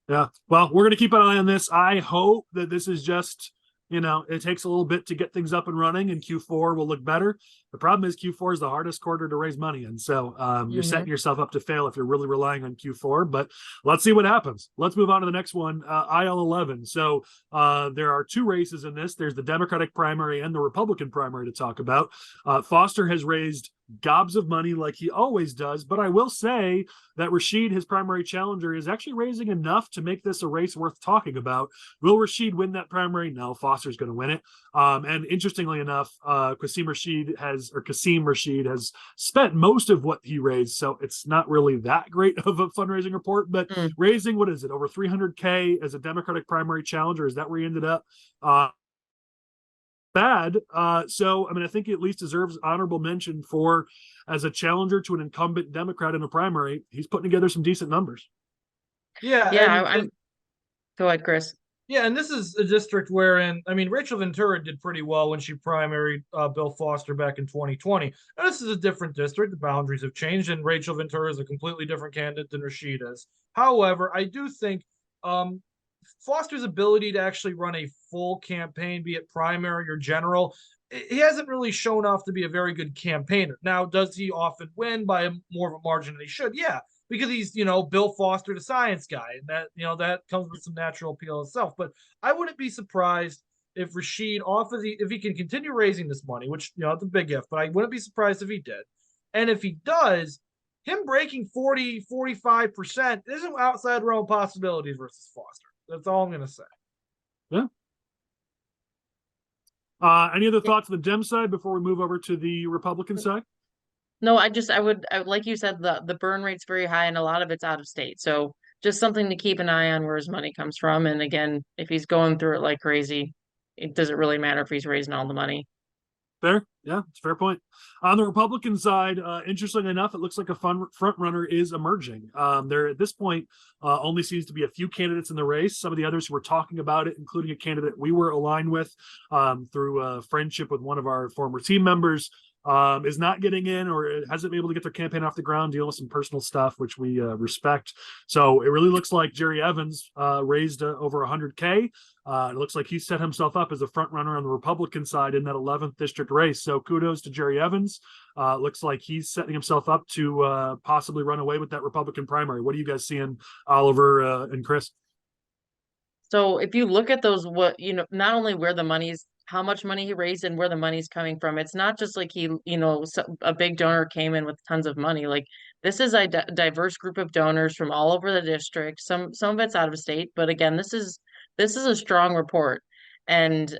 Yeah. Well, we're going to keep an eye on this. I hope that this is just, it takes a little bit to get things up and running, and Q4 will look better. The problem is Q4 is the hardest quarter to raise money in. So you're setting yourself up to fail if you're really relying on Q4, but let's see what happens. Let's move on to the next one, IL 11. So there are two races in this. There's the Democratic primary and the Republican primary to talk about. Foster has raised gobs of money like he always does, but I will say that Rashid, his primary challenger, is actually raising enough to make this a race worth talking about. Will Rashid win that primary? No, Foster's going to win it. And interestingly enough, Qasim Rashid has spent most of what he raised, so it's not really that great of a fundraising report, but raising, what is it, over 300K as a Democratic primary challenger? Is that where he ended up? Bad. So, I mean, I think he at least deserves honorable mention for, as a challenger to an incumbent Democrat in a primary, he's putting together some decent numbers. Yeah. Yeah, go ahead, Chris. Yeah, and this is a district wherein, I mean, Rachel Ventura did pretty well when she primaried Bill Foster back in 2020. Now, this is a different district. The boundaries have changed, and Rachel Ventura is a completely different candidate than Rashid is. However, I do think Foster's ability to actually run a full campaign, be it primary or general, he hasn't really shown off to be a very good campaigner. Now, does he often win by more of a margin than he should? Yeah, because he's, Bill Foster, the science guy, and that, that comes with some natural appeal itself. But I wouldn't be surprised if Rashid if he can continue raising this money, which, it's a big if, but I wouldn't be surprised if he did. And if he does, him breaking 45% isn't outside realm of possibilities versus Foster. That's all I'm going to say. Yeah. Any other thoughts on the Dem side before we move over to the Republican side? No, I would like you said, the burn rate's very high, and a lot of it's out of state. So just something to keep an eye on where his money comes from. And again, if he's going through it like crazy, it doesn't really matter if he's raising all the money. Fair. Yeah, it's a fair point. On the Republican side, interestingly enough, it looks like a front runner is emerging. There at this point only seems to be a few candidates in the race. Some of the others who were talking about it, including a candidate we were aligned with through a friendship with one of our former team members, is not getting in or hasn't been able to get their campaign off the ground, dealing with some personal stuff, which we respect. So it really looks like Jerry Evans raised over 100K. It looks like he set himself up as a front runner on the Republican side in that 11th district race. So kudos to Jerry Evans. Looks like he's setting himself up to possibly run away with that Republican primary. What are you guys seeing, Oliver and Chris? So if you look at those, not only where the money's how much money he raised and where the money's coming from. It's not just like he, a big donor came in with tons of money. Like this is a diverse group of donors from all over the district. Some of it's out of state, but again, this is a strong report. And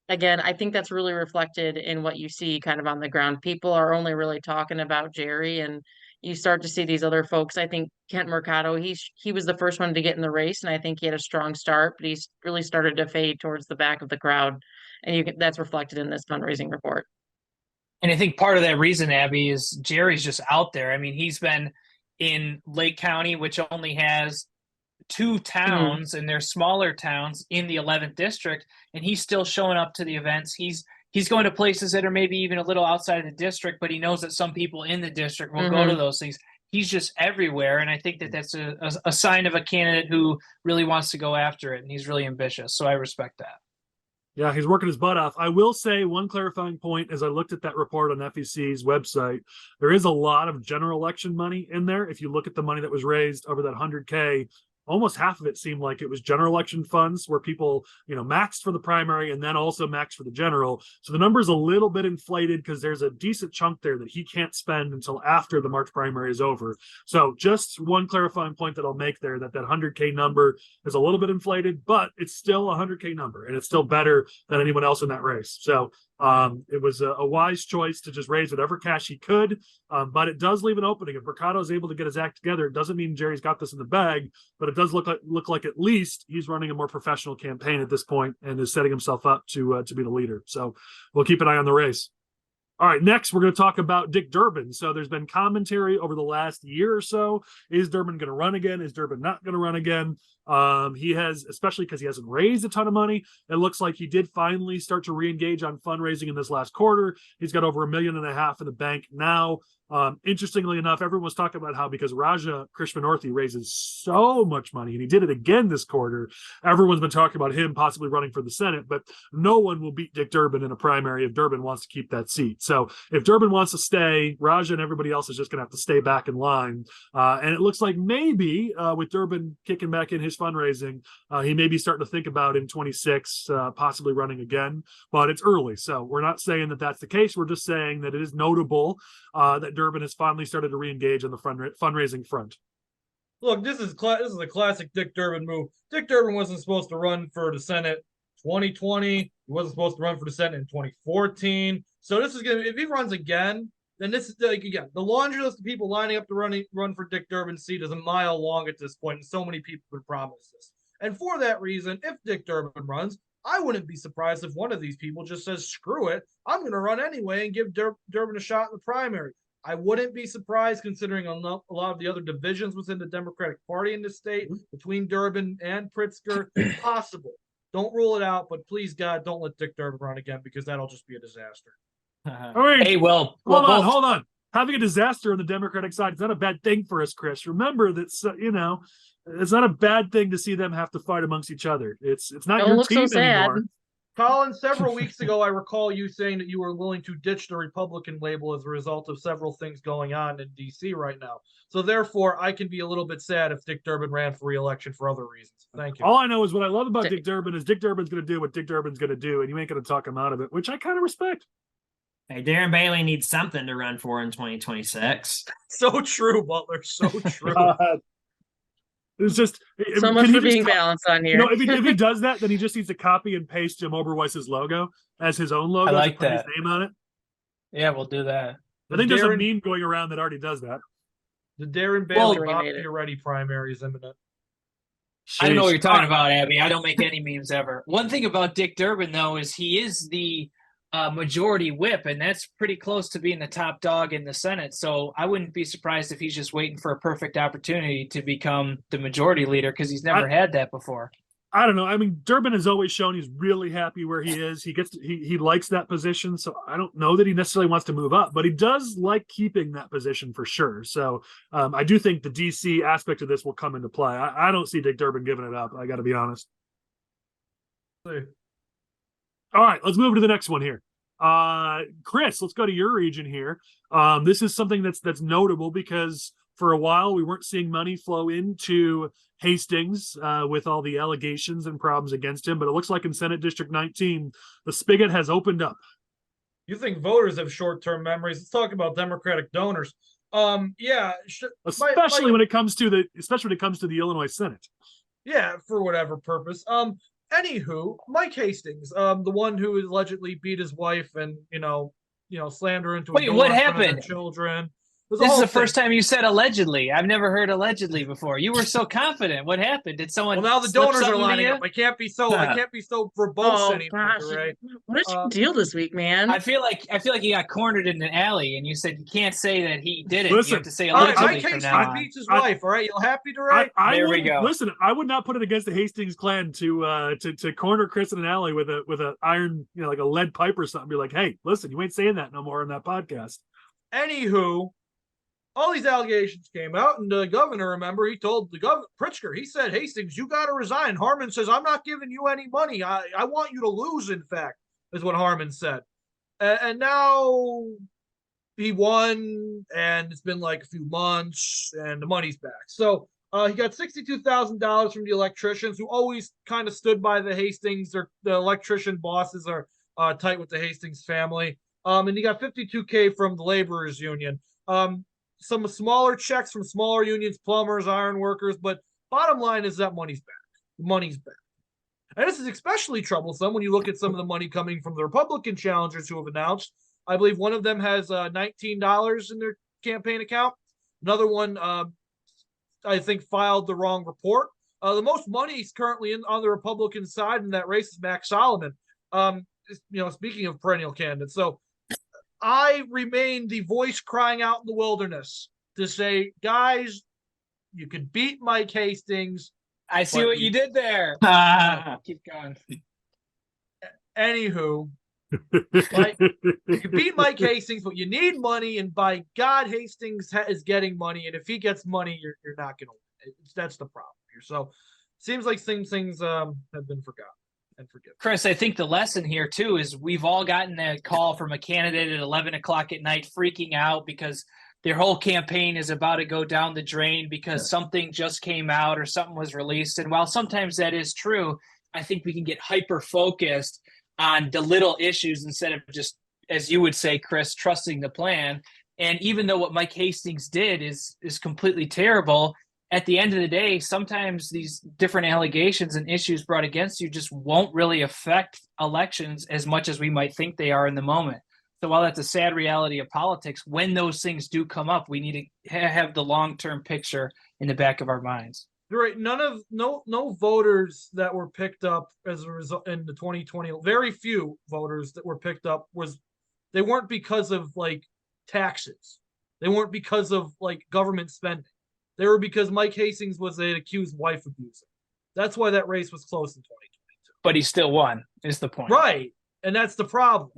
again, I think that's really reflected in what you see kind of on the ground. People are only really talking about Jerry, and you start to see these other folks. I think Kent Mercado, he was the first one to get in the race, and I think he had a strong start, but he's really started to fade towards the back of the crowd. And that's reflected in this fundraising report. And I think part of that reason, Abby, is Jerry's just out there. I mean, he's been in Lake County, which only has 2 towns, and they're smaller towns in the 11th district, and he's still showing up to the events. He's going to places that are maybe even a little outside of the district, but he knows that some people in the district will go to those things. He's just everywhere, and I think that that's a sign of a candidate who really wants to go after it, and he's really ambitious. So I respect that. Yeah, he's working his butt off. I will say one clarifying point as I looked at that report on FEC's website, there is a lot of general election money in there. If you look at the money that was raised over that 100K, almost half of it seemed like it was general election funds where people, maxed for the primary and then also maxed for the general. So the number's a little bit inflated because there's a decent chunk there that he can't spend until after the March primary is over. So just one clarifying point that I'll make there, that 100K number is a little bit inflated, but it's still a 100K number and it's still better than anyone else in that race. So it was a wise choice to just raise whatever cash he could, but it does leave an opening. If Mercado is able to get his act together, it doesn't mean Jerry's got this in the bag, but it does look like at least he's running a more professional campaign at this point and is setting himself up to be the leader. So we'll keep an eye on the race. All right, next we're going to talk about Dick Durbin. So there's been commentary over the last year or so. Is Durbin going to run again? Is Durbin not going to run again? He has, especially because he hasn't raised a ton of money. It looks like he did finally start to re-engage on fundraising in this last quarter. He's got over $1.5 million in the bank now. Interestingly enough, everyone was talking about how because Raja Krishnamoorthi raises so much money, and he did it again this quarter, everyone's been talking about him possibly running for the Senate, but no one will beat Dick Durbin in a primary if Durbin wants to keep that seat. So if Durbin wants to stay, Raja and everybody else is just going to have to stay back in line. And it looks like maybe with Durbin kicking back in his fundraising, he may be starting to think about in 26 possibly running again, but it's early. So we're not saying that that's the case. We're just saying that it is notable that Durbin has finally started to re-engage on the fundraising front. Look, this is a classic Dick Durbin move. Dick Durbin wasn't supposed to run for the Senate 2020. He wasn't supposed to run for the Senate in 2014. So this is if he runs again, then this is again the laundry list of people lining up to run for Dick Durbin's seat is a mile long at this point, and so many people would promise this. And for that reason, if Dick Durbin runs, I wouldn't be surprised if one of these people just says, screw it, I'm going to run anyway and give Durbin a shot in the primary. I wouldn't be surprised considering a lot of the other divisions within the Democratic Party in the state between Durbin and Pritzker. Possible. Don't rule it out, but please, God, don't let Dick Durbin run again because that'll just be a disaster. All right. Hey, hold on. Having a disaster on the Democratic side is not a bad thing for us, Chris. Remember that, it's not a bad thing to see them have to fight amongst each other. It's not Don't your look team so sad. anymore. Collin, several weeks ago, I recall you saying that you were willing to ditch the Republican label as a result of several things going on in D.C. right now. So therefore, I can be a little bit sad if Dick Durbin ran for re-election for other reasons. Thank you. All I know is what I love about Dick Durbin is Dick Durbin's going to do what Dick Durbin's going to do, and you ain't going to talk him out of it, which I kind of respect. Hey, Darren Bailey needs something to run for in 2026. So true, Butler. So true. It's just so much for being balanced on here. If he does that, then he just needs to copy and paste Jim Oberweiss's logo as his own logo. I like put that. his name on it. Yeah, we'll do that. I think there's a meme going around that already does that. The Darren Bailey Bob You're Ready primary is imminent. I don't know what you're talking about, Abby. I don't make any memes ever. One thing about Dick Durbin, though, is he is the majority whip, and that's pretty close to being the top dog in the Senate. So I wouldn't be surprised if he's just waiting for a perfect opportunity to become the majority leader because he's never had that before. I don't know. I mean, Durbin has always shown he's really happy where he is. He likes that position. So I don't know that he necessarily wants to move up, but he does like keeping that position for sure. So I do think the DC aspect of this will come into play. I don't see Dick Durbin giving it up. I got to be honest. All right, let's move to the next one here. Chris, let's go to your region here. This is something that's notable because for a while. We weren't seeing money flow into Hastings with all the allegations and problems against him, but it looks like in Senate District 19, the spigot has opened up. You think voters have short-term memories? Let's talk about Democratic donors. Yeah, Especially when it comes to the Illinois Senate. Yeah, for whatever purpose. Anywho, Mike Hastings, the one who allegedly beat his wife and slammed her into a Wait, door what in front of happened? their children. This is the first time you said allegedly. I've never heard allegedly before. You were so confident. What happened? Did someone? Well, now the slip donors are something to lining you? up. I can't be so verbose anymore. Gosh, Right? what is your deal this week, man? I feel like you got cornered in an alley, and you said you can't say that he did it. Listen, You have to say All right, allegedly Mike from Hastings now on. beats his wife. All right, you happy, DeRay? There we go. Listen, I would not put it against the Hastings clan to corner Chris in an alley with a iron, like a lead pipe or something. Be like, hey, listen, you ain't saying that no more on that podcast. Anywho, all these allegations came out, and the governor, remember, he told the governor, Pritzker, he said, Hastings, you got to resign. Harman says, I'm not giving you any money. I want you to lose, in fact, is what Harman said. And now he won, and it's been like a few months, and the money's back. So he got $62,000 from the electricians who always kind of stood by the Hastings. The electrician bosses are tight with the Hastings family. And he got $52K from the laborers union. Some smaller checks from smaller unions, plumbers, iron workers, but bottom line is that money's back. The money's back. And this is especially troublesome when you look at some of the money coming from the Republican challengers who have announced. I believe one of them has $19 in their campaign account. Another one, I think, filed the wrong report. The most money is currently on the Republican side in that race is Max Solomon. Speaking of perennial candidates. So I remain the voice crying out in the wilderness to say, guys, you could beat Mike Hastings. I see what you did there. Keep going. Anywho, you can beat Mike Hastings, but you need money, and by God, Hastings is getting money, and if he gets money, you're not going to win. That's the problem here. So seems like things have been forgotten. And forgive. Chris, I think the lesson here too is we've all gotten a call from a candidate at 11 o'clock at night freaking out because their whole campaign is about to go down the drain because something just came out or something was released. And while sometimes that is true, I think we can get hyper focused on the little issues instead of just, as you would say, Chris, trusting the plan. And even though what Mike Hastings did is completely terrible, at the end of the day, sometimes these different allegations and issues brought against you just won't really affect elections as much as we might think they are in the moment. So while that's a sad reality of politics, when those things do come up, we need to have the long-term picture in the back of our minds. You're right. No voters that were picked up as a result in the 2020, very few voters that were picked up they weren't because of like taxes. They weren't because of like government spending. They were because Mike Hastings was an accused wife abuser. That's why that race was close in 2022. But he still won, is the point. Right. And that's the problem.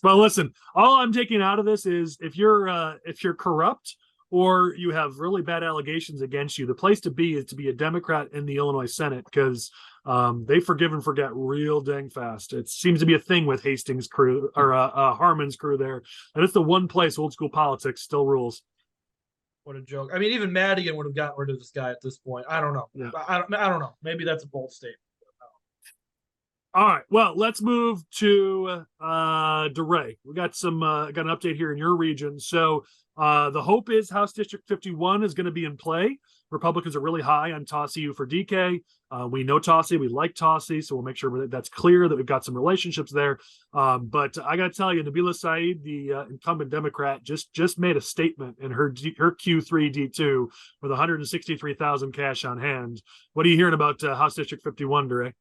Well, listen, all I'm taking out of this is if you're corrupt or you have really bad allegations against you, the place to be is to be a Democrat in the Illinois Senate because they forgive and forget real dang fast. It seems to be a thing with Hastings' crew or Harman's crew there. And it's the one place old school politics still rules. What a joke. I mean, even Madigan would have gotten rid of this guy at this point. I don't know. Yeah. I don't know. Maybe that's a bold statement. All right. Well, let's move to DeRay. We got got an update here in your region. So the hope is House District 51 is going to be in play. Republicans are really high on Tossy for DK. We know Tossy. We like Tossy, so we'll make sure that's clear that we've got some relationships there. But I got to tell you, Nabeela Syed, the incumbent Democrat, just made a statement in her Q3 D2 with 163,000 cash on hand. What are you hearing about House District 51, DeRay?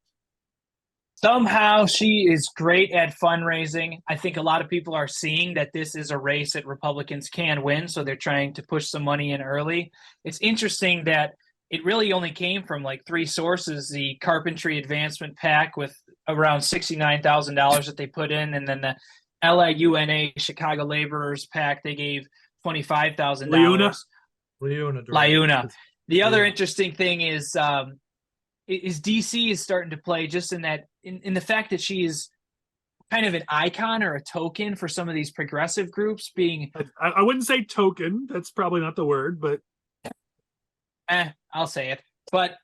Somehow she is great at fundraising. I think a lot of people are seeing that this is a race that Republicans can win, so they're trying to push some money in early. It's interesting that it really only came from like three sources: the Carpentry Advancement PAC with around $69,000 that they put in, and then the LIUNA Chicago Laborers PAC, they gave $25,000. LIUNA. The other interesting thing is DC is starting to play just in that in the fact that she is kind of an icon or a token for some of these progressive groups being, I wouldn't say token. That's probably not the word, but I'll say it. But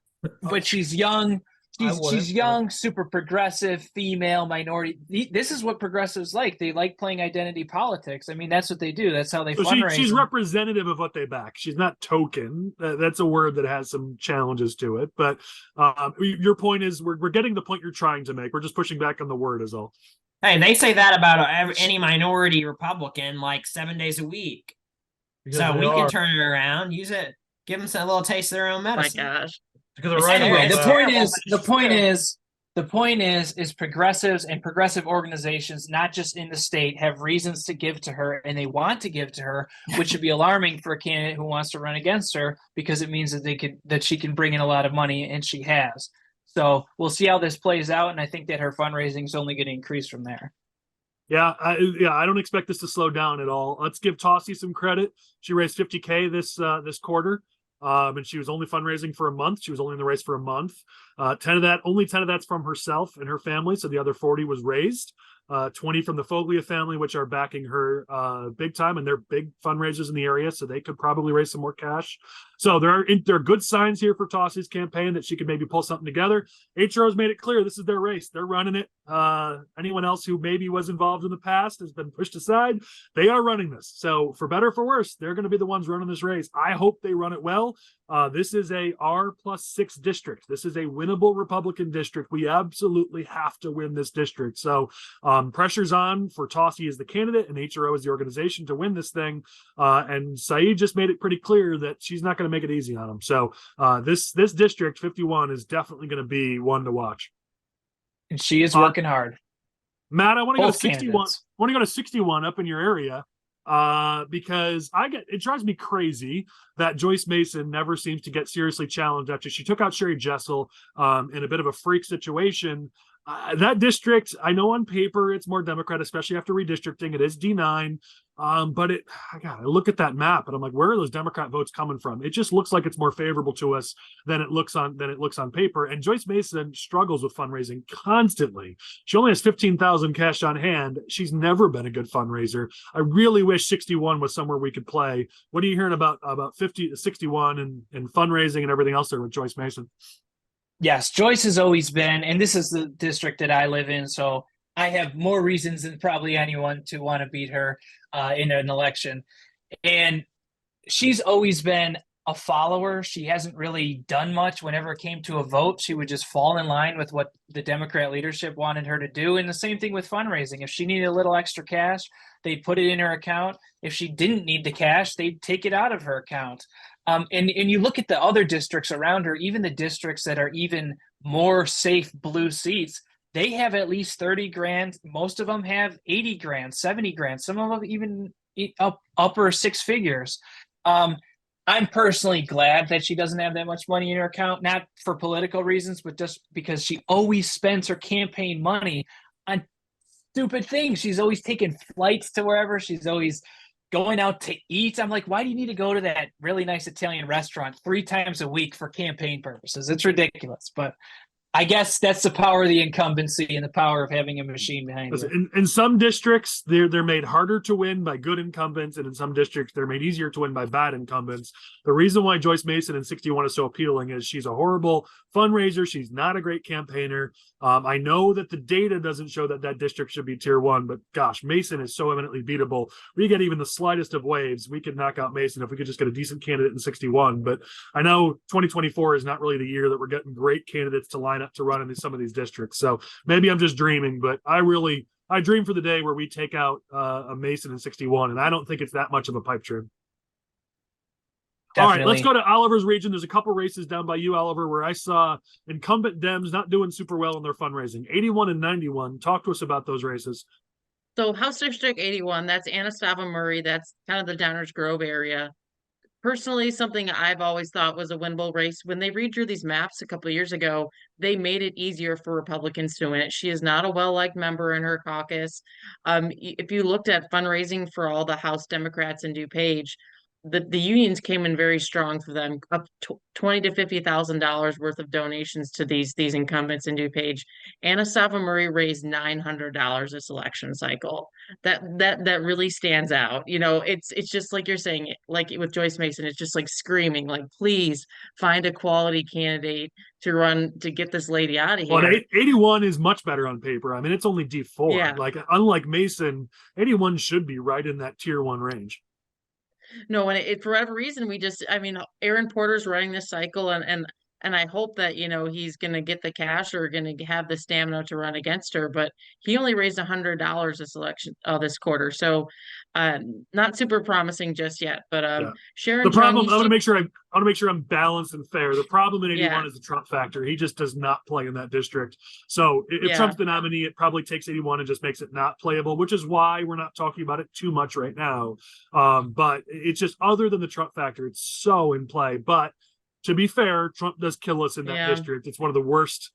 she's young. I wouldn't, She's young, super progressive, female, minority. This is what progressives like. They like playing identity politics. I mean, that's what they do. That's how they so fundraise. she's representative of what they back. She's not token. That's a word that has some challenges to it. But your point is, we're getting the point you're trying to make. We're just pushing back on the word is all. Hey, they say that about any minority Republican like 7 days a week. Because So they we are. can turn it around, use it, give them a little taste of their own Oh my medicine. gosh. Because they're It's right anyway, about the that. The point is progressives and progressive organizations, not just in the state, have reasons to give to her, and they want to give to her, which should be alarming for a candidate who wants to run against her, because it means that she can bring in a lot of money, and she has. So we'll see how this plays out, and I think that her fundraising is only going to increase from there. Yeah, I don't expect this to slow down at all. Let's give Tossie some credit. She raised $50K this quarter. And she was only fundraising for a month. She was only in the race for a month. 10 of that's from herself and her family. So the other 40 was raised. 20 from the Foglia family, which are backing her big time, and they're big fundraisers in the area, so they could probably raise some more cash. So there are good signs here for Tossie's campaign that she could maybe pull something together. HRO's made it clear this is their race. They're running it. Anyone else who maybe was involved in the past has been pushed aside. They are running this. So for better or for worse, they're going to be the ones running this race. I hope they run it well. This is a R+6 district. This is a winnable Republican district. We absolutely have to win this district. So pressure's on for Tossie as the candidate and HRO as the organization to win this thing. And Syed just made it pretty clear that she's not going to make it easy on him. So this district 51 is definitely going to be one to watch. And she is working hard. Matt, I want to go to Both 61. candidates. I want to go to 61 up in your area. Because it drives me crazy that Joyce Mason never seems to get seriously challenged after she took out Sherry Jessel in a bit of a freak situation. That district, I know on paper it's more Democrat, especially after redistricting. It is D9, but I look at that map and I'm like, where are those Democrat votes coming from? It just looks like it's more favorable to us than it looks on paper. And Joyce Mason struggles with fundraising constantly. She only has 15,000 cash on hand. She's never been a good fundraiser. I really wish 61 was somewhere we could play. What are you hearing about 61 and fundraising and everything else there with Joyce Mason? Yes, Joyce has always been, and this is the district that I live in, so I have more reasons than probably anyone to want to beat her in an election. And she's always been a follower. She hasn't really done much. Whenever it came to a vote, she would just fall in line with what the Democrat leadership wanted her to do. And the same thing with fundraising. If she needed a little extra cash, they'd put it in her account. If she didn't need the cash, they'd take it out of her account. And you look at the other districts around her, even the districts that are even more safe blue seats, they have at least 30 grand. Most of them have 80 grand, 70 grand. Some of them even upper six figures. I'm personally glad that she doesn't have that much money in her account, not for political reasons, but just because she always spends her campaign money on stupid things. She's always taking flights to wherever. She's always going out to eat. I'm like, why do you need to go to that really nice Italian restaurant 3 times a week for campaign purposes? It's ridiculous. But I guess that's the power of the incumbency and the power of having a machine behind you. In some districts, they're made harder to win by good incumbents, and in some districts, they're made easier to win by bad incumbents. The reason why Joyce Mason in 61 is so appealing is she's a horrible fundraiser. She's not a great campaigner. I know that the data doesn't show that district should be tier 1, but gosh, Mason is so eminently beatable. We get even the slightest of waves, we could knock out Mason if we could just get a decent candidate in 61. But I know 2024 is not really the year that we're getting great candidates to line up to run in some of these districts. So maybe I'm just dreaming, but I dream for the day where we take out a Mason in 61, and I don't think it's that much of a pipe dream. Definitely. All right, let's go to Oliver's region. There's a couple races down by you, Oliver, where I saw incumbent Dems not doing super well in their fundraising. 81 and 91. Talk to us about those races. So House District 81, that's Anastasia Murray. That's kind of the Downers Grove area. Personally, something I've always thought was a winnable race. When they redrew these maps a couple of years ago, they made it easier for Republicans to win it. She is not a well-liked member in her caucus. If you looked at fundraising for all the House Democrats in DuPage, the unions came in very strong for them, up to $20,000 to $50,000 worth of donations to these incumbents in DuPage. Anna Murray raised $900 this election cycle. That really stands out. You know, it's just like you're saying, like with Joyce Mason, it's just like screaming, like, please find a quality candidate to get this lady out of here. Well, 81 is much better on paper. I mean, it's only D4. Yeah. Like, unlike Mason, 81 should be right in that tier 1 range. No, and for whatever reason, Aaron Porter's running this cycle, and I hope that, you know, he's going to get the cash or going to have the stamina to run against her. But he only raised $100 this quarter, so not super promising just yet. But Sharon, the problem, Chung, I want to make sure I'm balanced and fair. The problem in 81 Yeah. is the Trump factor. He just does not play in that district. So if Yeah. Trump's the nominee, it probably takes 81 and just makes it not playable, which is why we're not talking about it too much right now. But it's just, other than the Trump factor, it's so in play. But to be fair, Trump does kill us in that Yeah. district. It's one of the worst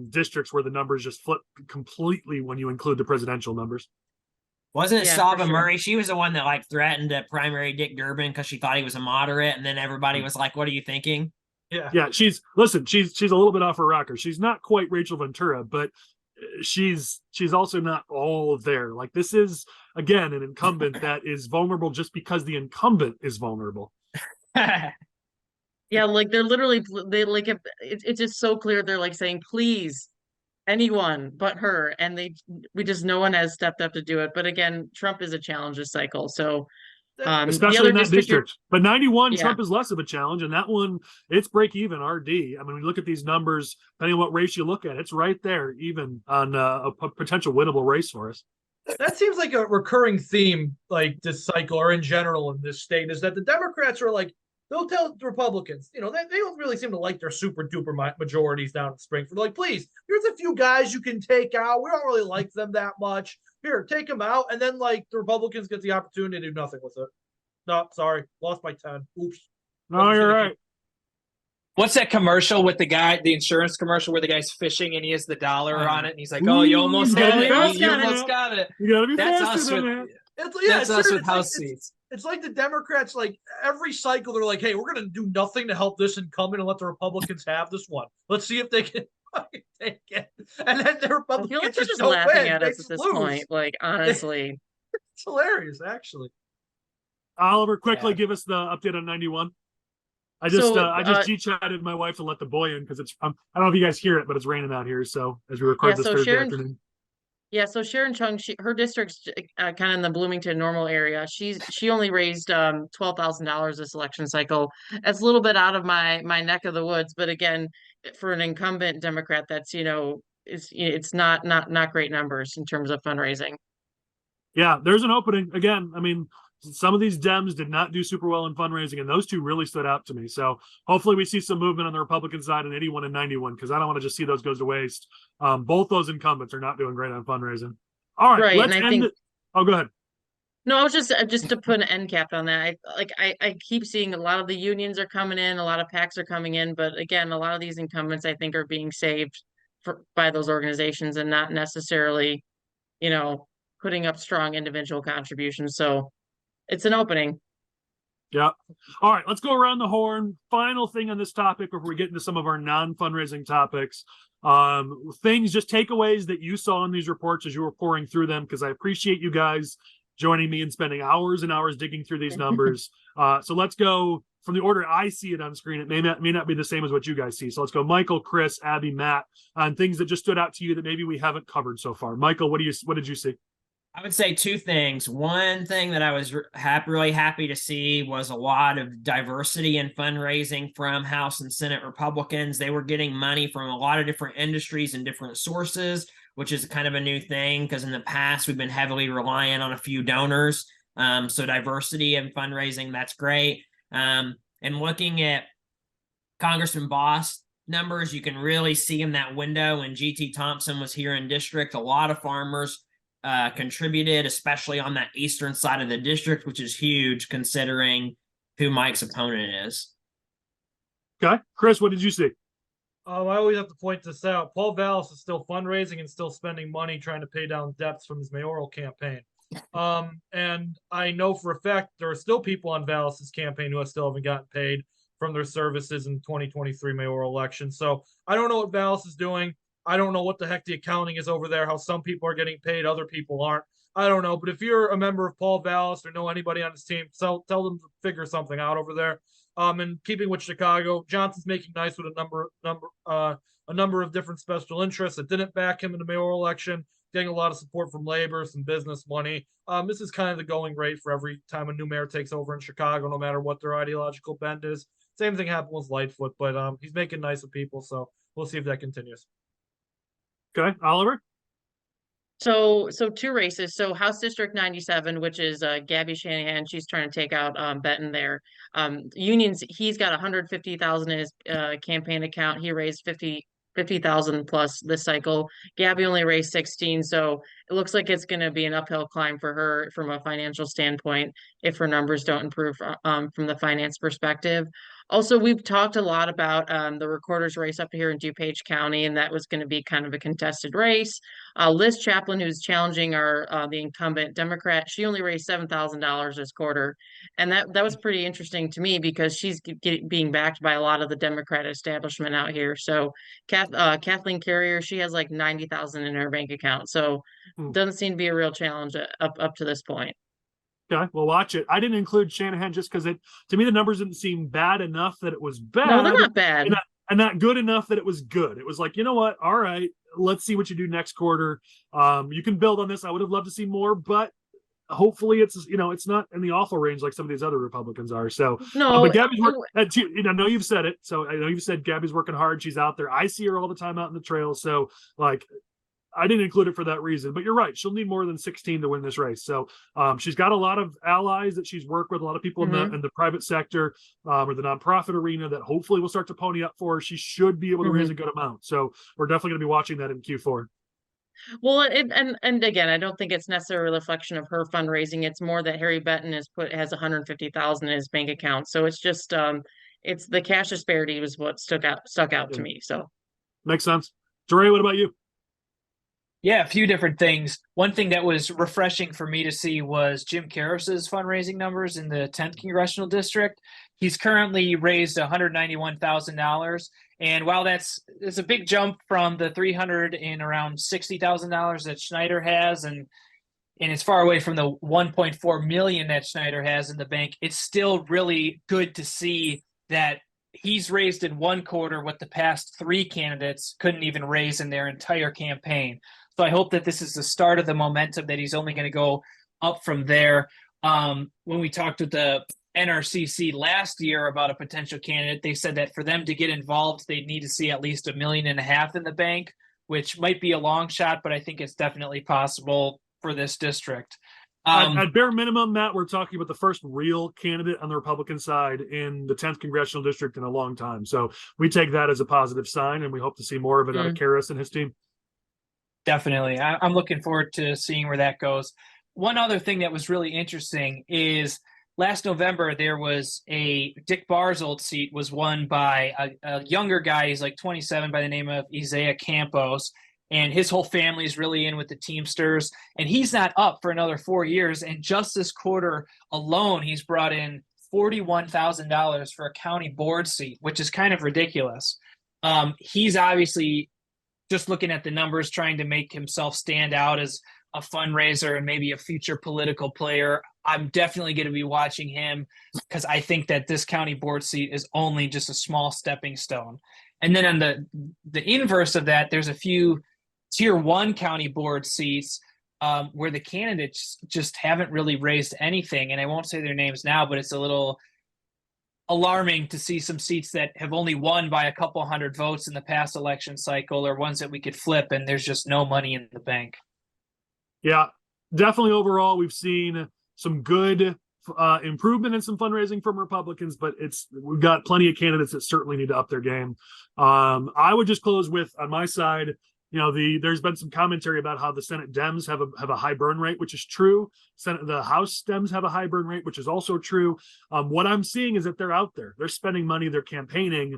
districts where the numbers just flip completely when you include the presidential numbers. Wasn't it Yeah, Saba for sure. Murray? She was the one that like threatened to primary Dick Durbin because she thought he was a moderate, and then everybody was like, "What are you thinking?" Yeah, she's a little bit off her rocker. She's not quite Rachel Ventura, but she's also not all there. Like, this is, again, an incumbent that is vulnerable just because the incumbent is vulnerable. Yeah, like it's just so clear. They're like saying, please, anyone but her, and no one has stepped up to do it. But again, Trump is a challenge this cycle, so the Especially other in that district. But 91, Yeah. Trump is less of a challenge, and that one, it's break even RD. I mean, when you look at these numbers, depending on what race you look at, it's right there, even on a potential winnable race for us. That seems like a recurring theme, like this cycle or in general in this state, is that the Democrats are like, they'll tell the Republicans, you know, they don't really seem to like their super duper majorities down in Springfield. They're like, please, here's a few guys you can take out. We don't really like them that much. Here, take them out. And then, like, the Republicans get the opportunity to do nothing with it. No, sorry, lost by 10. Oops. No, you're right. What's that commercial with the guy, the insurance commercial where the guy's fishing and he has the dollar on it and he's like, "Oh, you almost you got gotta it. be faster You than almost that. got it." You gotta be That's faster us than with that. that's us with house seats. It's like the Democrats, like every cycle, they're like, hey, we're going to do nothing to help this incumbent and let the Republicans have this one. Let's see if they can fucking take it. And then the I Republicans feel like they're just don't laughing win. at They us at this lose. point. Like, honestly. It's hilarious, actually. Oliver, quickly Yeah. give us the update on 91. I just So, G-chatted my wife to let the boy in because it's I don't know if you guys hear it, but it's raining out here. So as we record Yeah, this so Thursday Sharon- afternoon. Yeah, so Sharon Chung, her district's kind of in the Bloomington normal area. She only raised $12,000 this election cycle. That's a little bit out of my neck of the woods, but again, for an incumbent Democrat, that's it's not great numbers in terms of fundraising. Yeah, there's an opening again. I mean, some of these Dems did not do super well in fundraising, and those two really stood out to me. So hopefully we see some movement on the Republican side in 81 and 91, because I don't want to just see those go to waste. Both those incumbents are not doing great on fundraising. All right, Right, let's and I end think- it. Oh, go ahead. No, I was just to put an end cap on that. I keep seeing a lot of the unions are coming in, a lot of PACs are coming in, but again, a lot of these incumbents I think are being saved by those organizations and not necessarily, putting up strong individual contributions. So it's an opening. Yeah. All right, let's go around the horn. Final thing on this topic before we get into some of our non-fundraising topics. Just takeaways that you saw in these reports as you were pouring through them, because I appreciate you guys joining me and spending hours and hours digging through these numbers. So let's go from the order I see it on screen. It may not be the same as what you guys see. So let's go Michael, Chris, Abby, Matt, on things that just stood out to you that maybe we haven't covered so far. Michael, what did you see? I would say two things. One thing that I was really happy to see was a lot of diversity in fundraising from House and Senate Republicans. They were getting money from a lot of different industries and different sources, which is kind of a new thing because in the past we've been heavily reliant on a few donors. So diversity in fundraising, that's great. And looking at Congressman Bost numbers, you can really see in that window when GT Thompson was here in district, a lot of farmers contributed, especially on that eastern side of the district, which is huge considering who Mike's opponent is. Okay. Chris, what did you see? I always have to point this out. Paul Vallis is still fundraising and still spending money trying to pay down debts from his mayoral campaign. And I know for a fact there are still people on Vallis's campaign who still haven't gotten paid from their services in 2023 mayoral election. So I don't know what Vallis is doing. I don't know what the heck the accounting is over there, how some people are getting paid, other people aren't. I don't know. But if you're a member of Paul Vallis or know anybody on his team, tell them to figure something out over there. And keeping with Chicago, Johnson's making nice with a number of different special interests that didn't back him in the mayoral election, getting a lot of support from labor, some business money. This is kind of the going rate for every time a new mayor takes over in Chicago, no matter what their ideological bend is. Same thing happened with Lightfoot, but he's making nice with people, so we'll see if that continues. Okay, Oliver. So two races. So House District 97, which is Gabby Shanahan, she's trying to take out Benton there. Unions, he's got 150,000 in his campaign account. He raised 50,000 plus this cycle. Gabby only raised 16, so it looks like it's going to be an uphill climb for her from a financial standpoint if her numbers don't improve from the finance perspective. Also, we've talked a lot about the recorder's race up here in DuPage County, and that was going to be kind of a contested race. Liz Chaplin, who's challenging the incumbent Democrat, she only raised $7,000 this quarter, and that was pretty interesting to me because she's being backed by a lot of the Democrat establishment out here. So Kathleen Carrier, she has like 90,000 in her bank account, so doesn't seem to be a real challenge up to this point. Okay, we'll watch it. I didn't include Shanahan just because to me, the numbers didn't seem bad enough that it was bad. No, they're not bad. And not good enough that it was good. It was like, you know what? All right, let's see what you do next quarter. You can build on this. I would have loved to see more, but hopefully it's not in the awful range like some of these other Republicans are. So no, but Gabby's I know you've said it. So I know you've said Gabby's working hard. She's out there. I see her all the time out in the trail. So like, I didn't include it for that reason, but you're right. She'll need more than 16 to win this race. So she's got a lot of allies that she's worked with, a lot of people in the private sector or the nonprofit arena that hopefully will start to pony up for her. She should be able to raise a good amount. So we're definitely going to be watching that in Q4. Well, and again, I don't think it's necessarily a reflection of her fundraising. It's more that Harry Benton has 150,000 in his bank account. So it's just it's the cash disparity was what stuck out to me. So makes sense. Dre, what about you? Yeah, a few different things. One thing that was refreshing for me to see was Jim Karras's fundraising numbers in the 10th Congressional District. He's currently raised $191,000. And while it's a big jump from the $300 and around $60,000 that Schneider has, and it's far away from the 1.4 million that Schneider has in the bank, it's still really good to see that he's raised in one quarter what the past three candidates couldn't even raise in their entire campaign. So I hope that this is the start of the momentum that he's only going to go up from there. When we talked with the NRCC last year about a potential candidate, they said that for them to get involved, they'd need to see at least $1.5 million in the bank, which might be a long shot, but I think it's definitely possible for this district. At bare minimum, Matt, we're talking about the first real candidate on the Republican side in the 10th Congressional District in a long time. So we take that as a positive sign, and we hope to see more of it out of Karras and his team. Definitely. I'm looking forward to seeing where that goes. One other thing that was really interesting is last November, there was Dick Barr's old seat was won by a younger guy. He's like 27 by the name of Isaiah Campos. And his whole family is really in with the Teamsters. And he's not up for another 4 years. And just this quarter alone, he's brought in $41,000 for a county board seat, which is kind of ridiculous. He's obviously just looking at the numbers, trying to make himself stand out as a fundraiser and maybe a future political player. I'm definitely going to be watching him because I think that this county board seat is only just a small stepping stone. And then on the inverse of that, there's a few tier 1 county board seats where the candidates just haven't really raised anything. And I won't say their names now, but it's a little alarming to see some seats that have only won by a couple hundred votes in the past election cycle or ones that we could flip, and there's just no money in the bank. Yeah, definitely overall, we've seen some good improvement in some fundraising from Republicans, but we've got plenty of candidates that certainly need to up their game. I would just close with, on my side, there's been some commentary about how the Senate Dems have a high burn rate, which is true. The House Dems have a high burn rate, which is also true. What I'm seeing is that they're out there. They're spending money. They're campaigning.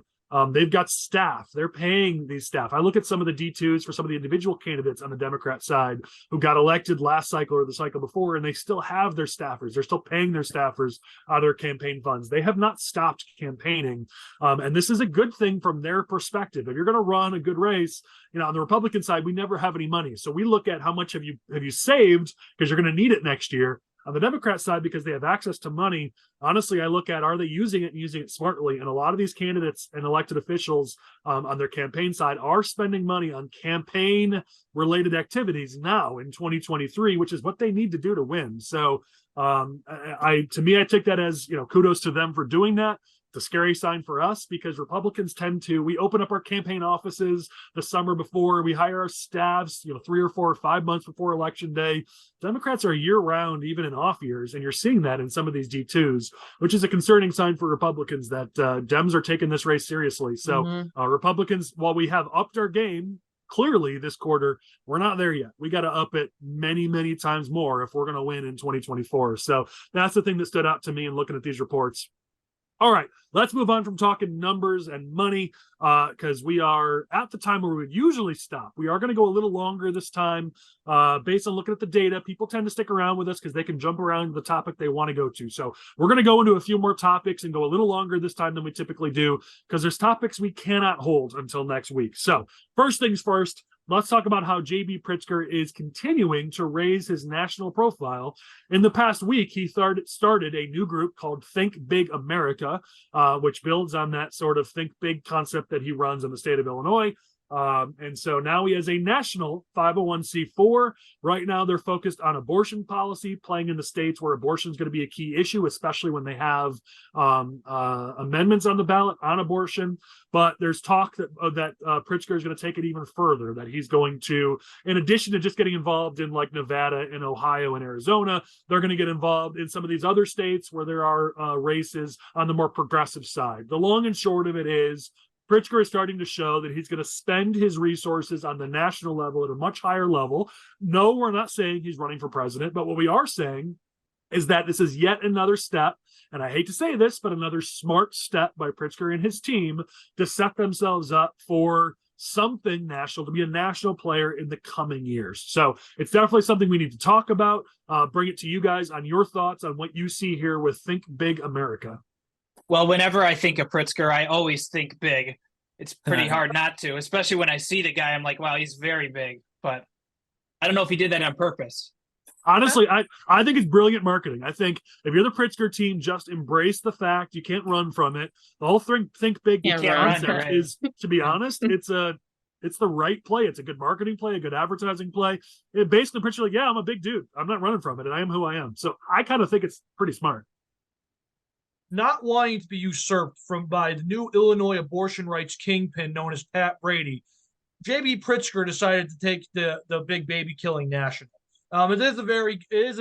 They've got staff. They're paying these staff. I look at some of the D2s for some of the individual candidates on the Democrat side who got elected last cycle or the cycle before, and they still have their staffers. They're still paying their staffers out of their campaign funds. They have not stopped campaigning. And this is a good thing from their perspective. If you're going to run a good race, on the Republican side, we never have any money. So we look at how much have you saved, because you're going to need it next year. On the Democrat side, because they have access to money, honestly, I look at, are they using it and using it smartly? And a lot of these candidates and elected officials on their campaign side are spending money on campaign-related activities now in 2023, which is what they need to do to win. So to me, I take that as, kudos to them for doing that. It's a scary sign for us because Republicans we open up our campaign offices the summer before, we hire our staffs, 3 or 4 or 5 months before election day. Democrats are year round, even in off years. And you're seeing that in some of these D2s, which is a concerning sign for Republicans that Dems are taking this race seriously. So Republicans, while we have upped our game, clearly this quarter, we're not there yet. We got to up it many, many times more if we're going to win in 2024. So that's the thing that stood out to me in looking at these reports. All right, let's move on from talking numbers and money because we are at the time where we would usually stop. We are going to go a little longer this time based on looking at the data. People tend to stick around with us because they can jump around to the topic they want to go to. So we're going to go into a few more topics and go a little longer this time than we typically do because there's topics we cannot hold until next week. So first things first, let's talk about how J.B. Pritzker is continuing to raise his national profile. In the past week, he started a new group called Think Big America, which builds on that sort of Think Big concept that he runs in the state of Illinois. And so now he has a national 501c4. Right now, they're focused on abortion policy, playing in the states where abortion is going to be a key issue, especially when they have amendments on the ballot on abortion. But there's talk that Pritzker is going to take it even further, that he's going to, in addition to just getting involved in like Nevada and Ohio and Arizona, they're going to get involved in some of these other states where there are races on the more progressive side. The long and short of it is, Pritzker is starting to show that he's going to spend his resources on the national level at a much higher level. No, we're not saying he's running for president, but what we are saying is that this is yet another step, and I hate to say this, but another smart step by Pritzker and his team to set themselves up for something national, to be a national player in the coming years. So it's definitely something we need to talk about, bring it to you guys on your thoughts on what you see here with Think Big America. Well, whenever I think of Pritzker, I always think big. It's pretty hard not to, especially when I see the guy. I'm like, wow, he's very big. But I don't know if he did that on purpose. Honestly, I think it's brilliant marketing. I think if you're the Pritzker team, just embrace the fact you can't run from it. The whole Think Big concept is, to be honest, it's the right play. It's a good marketing play, a good advertising play. It basically, Pritzker like, yeah, I'm a big dude. I'm not running from it, and I am who I am. So I kind of think it's pretty smart. Not wanting to be usurped by the new Illinois abortion rights kingpin known as Pat Brady, J.B. Pritzker decided to take the big baby killing national. It is a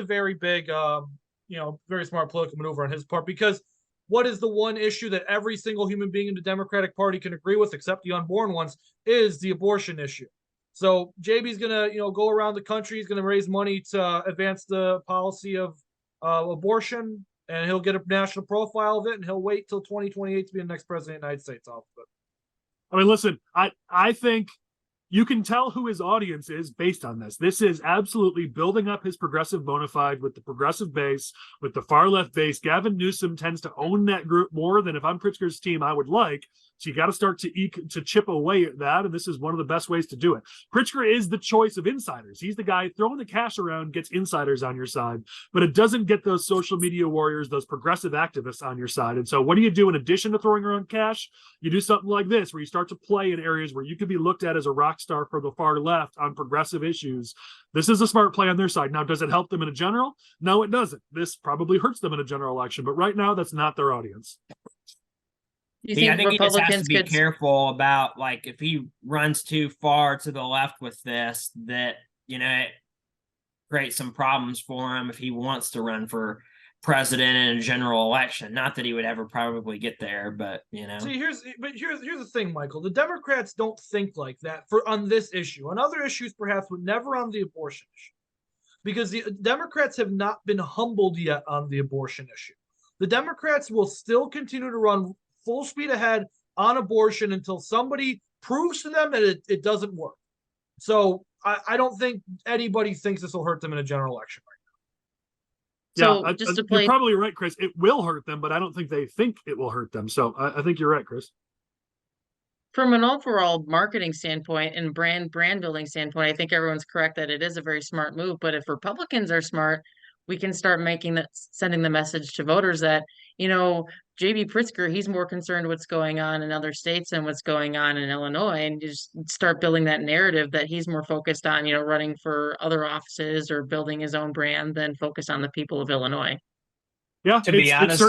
very big, very smart political maneuver on his part, because what is the one issue that every single human being in the Democratic Party can agree with, except the unborn ones, is the abortion issue. So JB's gonna, go around the country. He's gonna raise money to advance the policy of abortion. And he'll get a national profile of it, and he'll wait till 2028 to be the next president of the United States off of it. I mean, listen, I think you can tell who his audience is based on this. This is absolutely building up his progressive bona fide with the progressive base, with the far left base. Gavin Newsom tends to own that group more than if I'm Pritzker's team, I would like. So you got to start to chip away at that, and this is one of the best ways to do it. Pritzker is the choice of insiders. He's the guy throwing the cash around, gets insiders on your side, but it doesn't get those social media warriors, those progressive activists on your side. And so what do you do in addition to throwing around cash? You do something like this, where you start to play in areas where you could be looked at as a rock star for the far left on progressive issues. This is a smart play on their side. Now, does it help them in a general? No, it doesn't. This probably hurts them in a general election, but right now that's not their audience. I think he just has to be careful about, like, if he runs too far to the left with this, that, it creates some problems for him if he wants to run for president in a general election. Not that he would ever probably get there, but, See, here's the thing, Michael. The Democrats don't think like that on this issue. On other issues, perhaps, but never on the abortion issue. Because the Democrats have not been humbled yet on the abortion issue. The Democrats will still continue to run full speed ahead on abortion until somebody proves to them that it doesn't work. So I don't think anybody thinks this will hurt them in a general election right So yeah, just to play, you're probably right, Chris. It will hurt them, but I don't think they think it will hurt them. So I think you're right, Chris. from an overall marketing standpoint and brand building standpoint, I think everyone's correct that it is a very smart move. But if Republicans are smart, we can start sending the message to voters that, JB Pritzker, he's more concerned what's going on in other states than what's going on in Illinois, and just start building that narrative that he's more focused on, running for other offices or building his own brand than focused on the people of Illinois. Yeah, To be honest,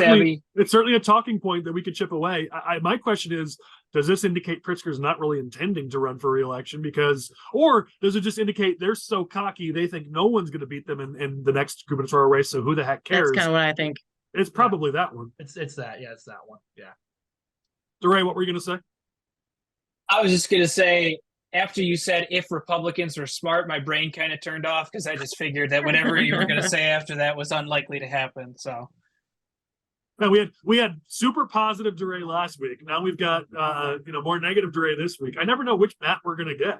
it's certainly a talking point that we could chip away. My question is, does this indicate Pritzker's not really intending to run for re-election or does it just indicate they're so cocky they think no one's going to beat them in the next gubernatorial race? So who the heck cares? That's kind of what I think. It's probably that one. now. It's that. Yeah, it's that one. Yeah. DeRay, what were you going to say? I was just going to say, after you said if Republicans are smart, my brain kind of turned off because I just figured that whatever you were going to say after that was unlikely to happen. So. No, we had super positive DeRay last week. Now we've got more negative DeRay this week. I never know which Matt we're going to get.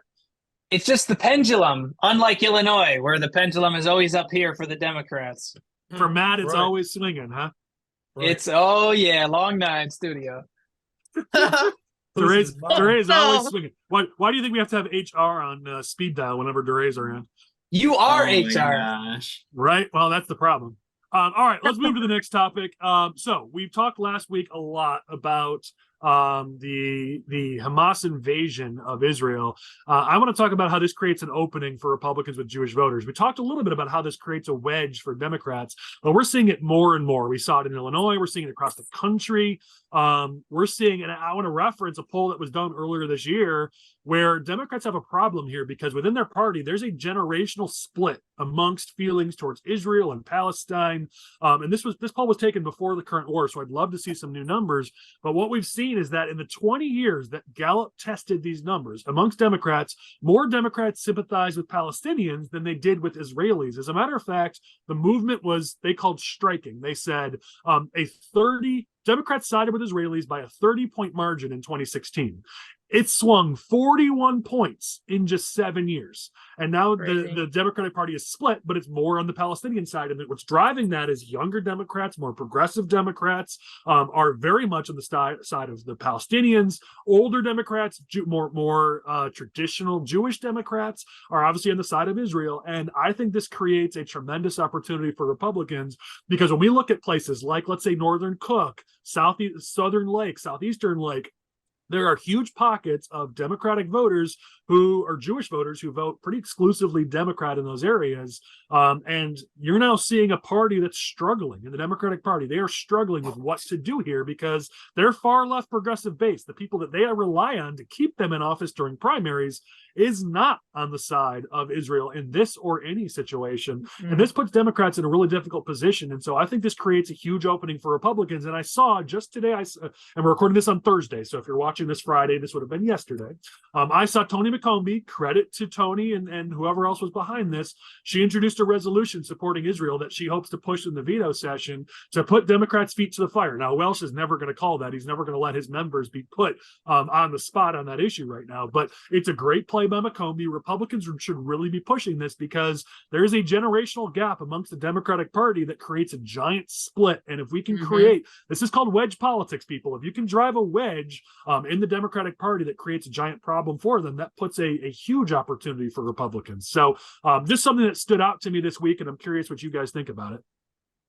It's just the pendulum, unlike Illinois, where the pendulum is always up here for the Democrats. For Matt, it's Right. always swinging, huh? Right. It's, long nine studio. DeRay is No. always swinging. Why do you think we have to have HR on speed dial whenever DeRay's around? You are Oh my HR. gosh. Right? Well, that's the problem. All right, let's move to the next topic. So we talked last week a lot about the Hamas invasion of Israel. I want to talk about how this creates an opening for Republicans with Jewish voters. We talked a little bit about how this creates a wedge for Democrats, but we're seeing it more and more. We saw it in Illinois. We're seeing it across the country. We're seeing, and I want to reference a poll that was done earlier this year where Democrats have a problem here because within their party, there's a generational split amongst feelings towards Israel and Palestine. And this poll was taken before the current war, so I'd love to see some new numbers. But what we've seen is that in the 20 years that Gallup tested these numbers amongst Democrats, more Democrats sympathize with Palestinians than they did with Israelis. As a matter of fact, the movement they called striking. They said Democrats sided with Israelis by a 30-point margin in 2016. It swung 41 points in just 7 years. And now the Democratic Party is split, but it's more on the Palestinian side. And what's driving that is younger Democrats, more progressive Democrats are very much on the side of the Palestinians. Older Democrats, more traditional Jewish Democrats are obviously on the side of Israel. And I think this creates a tremendous opportunity for Republicans because when we look at places like, let's say, Northern Cook, Southern Lake, Southeastern Lake, there are huge pockets of Democratic voters who are Jewish voters who vote pretty exclusively Democrat in those areas. And you're now seeing a party that's struggling in the Democratic Party. They are struggling with what to do here because their far left progressive base, the people that they rely on to keep them in office during primaries, is not on the side of Israel in this or any situation. Mm-hmm. And this puts Democrats in a really difficult position. And so I think this creates a huge opening for Republicans. And I saw just today, and we're recording this on Thursday, so if you're watching this Friday, this would have been yesterday. I saw Tony McCombie, credit to Tony and whoever else was behind this. She introduced a resolution supporting Israel that she hopes to push in the veto session to put Democrats' feet to the fire. Now, Welsh is never going to call that. He's never going to let his members be put on the spot on that issue right now. But it's a great play by McCombie. Republicans should really be pushing this because there is a generational gap amongst the Democratic Party that creates a giant split. And if we can create, this is called wedge politics, people. If you can drive a wedge in the Democratic Party that creates a giant problem for them, that puts a huge opportunity for Republicans. So just something that stood out to me this week, and I'm curious what you guys think about it.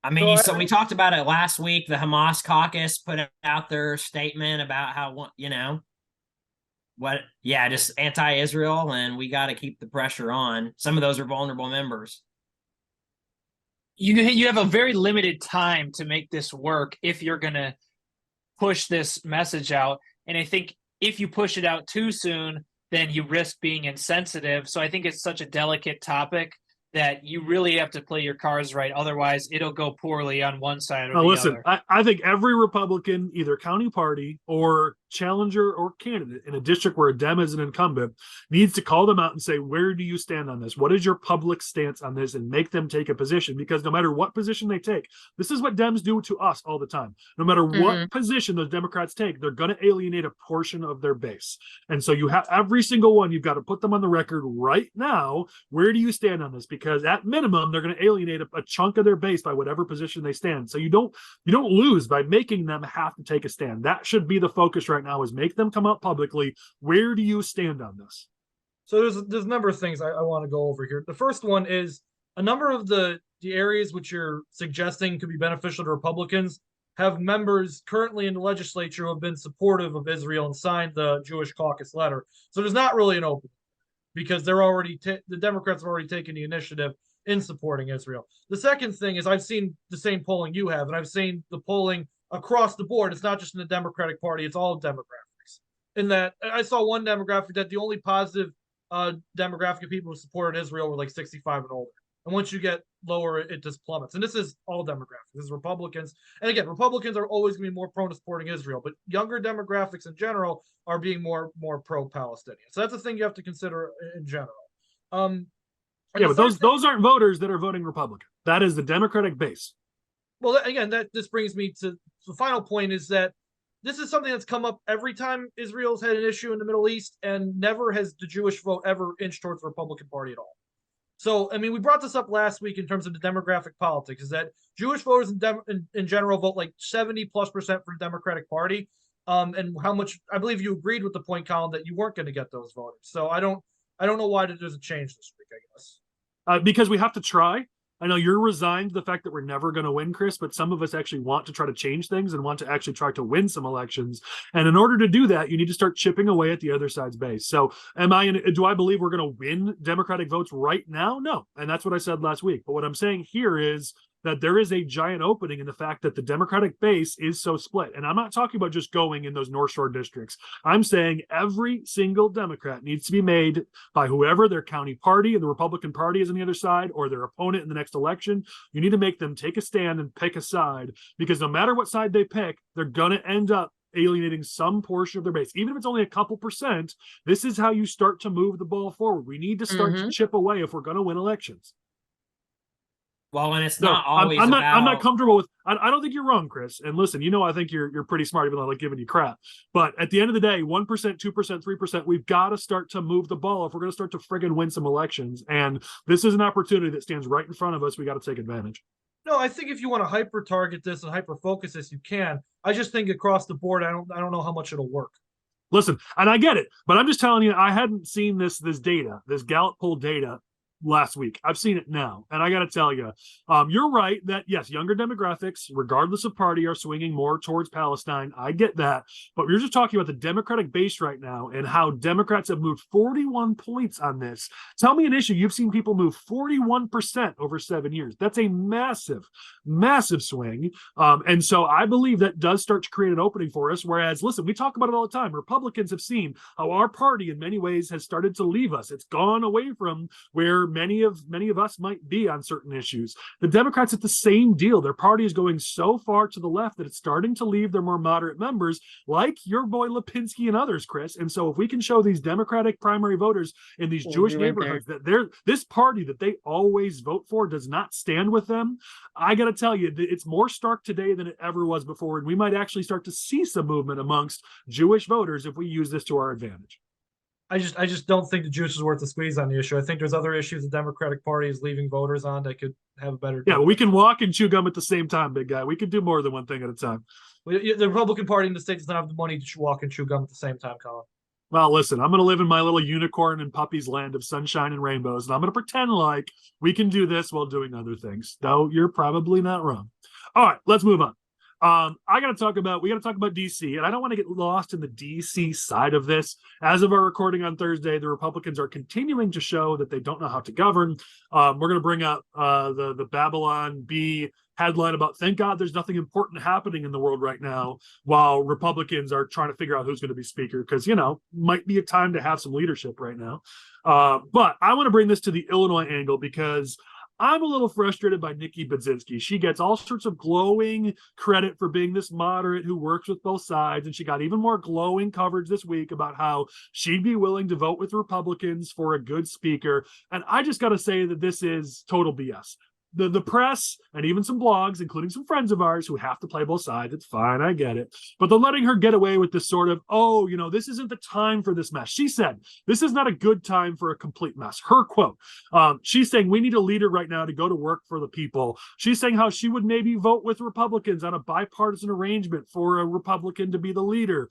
I mean, so we talked about it last week. The Hamas caucus put out their statement about how, just anti-Israel, and we got to keep the pressure on. Some of those are vulnerable members. You have a very limited time to make this work if you're going to push this message out. And I think if you push it out too soon, then you risk being insensitive. So I think it's such a delicate topic that you really have to play your cards right. Otherwise, it'll go poorly on one side or the other. I think every Republican, either county party or challenger or candidate in a district where a Dem is an incumbent needs to call them out and say, where do you stand on this? What is your public stance on this? And make them take a position, because no matter what position they take, this is what Dems do to us all the time. No matter what position those Democrats take, they're going to alienate a portion of their base. And so you have every single one, you've got to put them on the record right now. Where do you stand on this? Because at minimum, they're going to alienate a chunk of their base by whatever position they stand. So you don't lose by making them have to take a stand. That should be the focus right now, is make them come out publicly. Where do you stand on this? So there's a number of things I want to go over here. The first one is a number of the areas which you're suggesting could be beneficial to Republicans have members currently in the legislature who have been supportive of Israel and signed the Jewish caucus letter. So there's not really an opening, because they're already the Democrats have already taken the initiative in supporting Israel. The second thing is, I've seen the same polling you have, and I've seen the polling across the board. It's not just in the Democratic Party, it's all demographics. In that, I saw one demographic that the only positive demographic of people who supported Israel were like 65 and older. And once you get lower, it just plummets. And this is all demographics. This is Republicans. And again, Republicans are always going to be more prone to supporting Israel, but younger demographics in general are being more pro-Palestinian. So that's a thing you have to consider in general. Yeah, but those aren't voters that are voting Republican. That is the Democratic base. Well, again, this brings me to the final point, is that this is something that's come up every time Israel's had an issue in the Middle East, and never has the Jewish vote ever inched towards the Republican Party at all. So, I mean, we brought this up last week in terms of the demographic politics, is that Jewish voters in general vote like 70+% for the Democratic Party. And how much, I believe you agreed with the point, Collin, that you weren't going to get those voters. So I don't know why there's a change this week, I guess. Because we have to try. I know you're resigned to the fact that we're never going to win, Chris, but some of us actually want to try to change things and want to actually try to win some elections. And in order to do that, you need to start chipping away at the other side's base. So do I believe we're going to win Democratic votes right now? No. And that's what I said last week. But what I'm saying here is that there is a giant opening in the fact that the Democratic base is so split. And I'm not talking about just going in those North Shore districts. I'm saying every single Democrat needs to be made by whoever their county party and the Republican Party is on the other side, or their opponent in the next election. You need to make them take a stand and pick a side, because no matter what side they pick, they're going to end up alienating some portion of their base. Even if it's only a couple percent, this is how you start to move the ball forward. We need to start to chip away if we're going to win elections. Well, and it's not always I'm not comfortable with. I don't think you're wrong, Chris. And listen, I think you're pretty smart, even though I like giving you crap. But at the end of the day, 1%, 2%, 3%, we've got to start to move the ball if we're going to start to friggin' win some elections. And this is an opportunity that stands right in front of us. We got to take advantage. No, I think if you want to hyper target this and hyper focus this, you can. I just think across the board, I don't know how much it'll work. Listen, and I get it, but I'm just telling you, I hadn't seen this data, this Gallup poll data, last week. I've seen it now, and I got to tell you, you're right that yes, younger demographics, regardless of party, are swinging more towards Palestine. I get that, but we're just talking about the Democratic base right now and how Democrats have moved 41 points on this. Tell me an issue you've seen people move 41% over 7 years. That's a massive swing, and so I believe that does start to create an opening for us. Whereas, listen, we talk about it all the time. Republicans have seen how our party, in many ways, has started to leave us. It's gone away from where many of us might be on certain issues. The Democrats at the same deal. Their party is going so far to the left that it's starting to leave their more moderate members, like your boy Lipinski and others, Chris. And so if we can show these Democratic primary voters in these Jewish neighborhoods that this party that they always vote for does not stand with them, I got to tell you, it's more stark today than it ever was before. And we might actually start to see some movement amongst Jewish voters if we use this to our advantage. I just don't think the juice is worth the squeeze on the issue. I think there's other issues the Democratic Party is leaving voters on that could have a better. Yeah, we can walk and chew gum at the same time, big guy. We can do more than one thing at a time. The Republican Party in the state does not have the money to walk and chew gum at the same time, Collin. Well, listen, I'm going to live in my little unicorn and puppies land of sunshine and rainbows, and I'm going to pretend like we can do this while doing other things. Though you're probably not wrong. All right, let's move on. We got to talk about DC, and I don't want to get lost in the DC side of this. As of our recording on Thursday, the Republicans are continuing to show that they don't know how to govern. We're going to bring up the Babylon Bee headline about thank God there's nothing important happening in the world right now, while Republicans are trying to figure out who's going to be speaker, because might be a time to have some leadership right now. But I want to bring this to the Illinois angle, because I'm a little frustrated by Nikki Budzinski. She gets all sorts of glowing credit for being this moderate who works with both sides, and she got even more glowing coverage this week about how she'd be willing to vote with Republicans for a good speaker. And I just got to say that this is total BS. The press and even some blogs, including some friends of ours who have to play both sides. It's fine, I get it. But they're letting her get away with this sort of, oh, this isn't the time for this mess. She said, this is not a good time for a complete mess. Her quote, she's saying, we need a leader right now to go to work for the people. She's saying how she would maybe vote with Republicans on a bipartisan arrangement for a Republican to be the leader.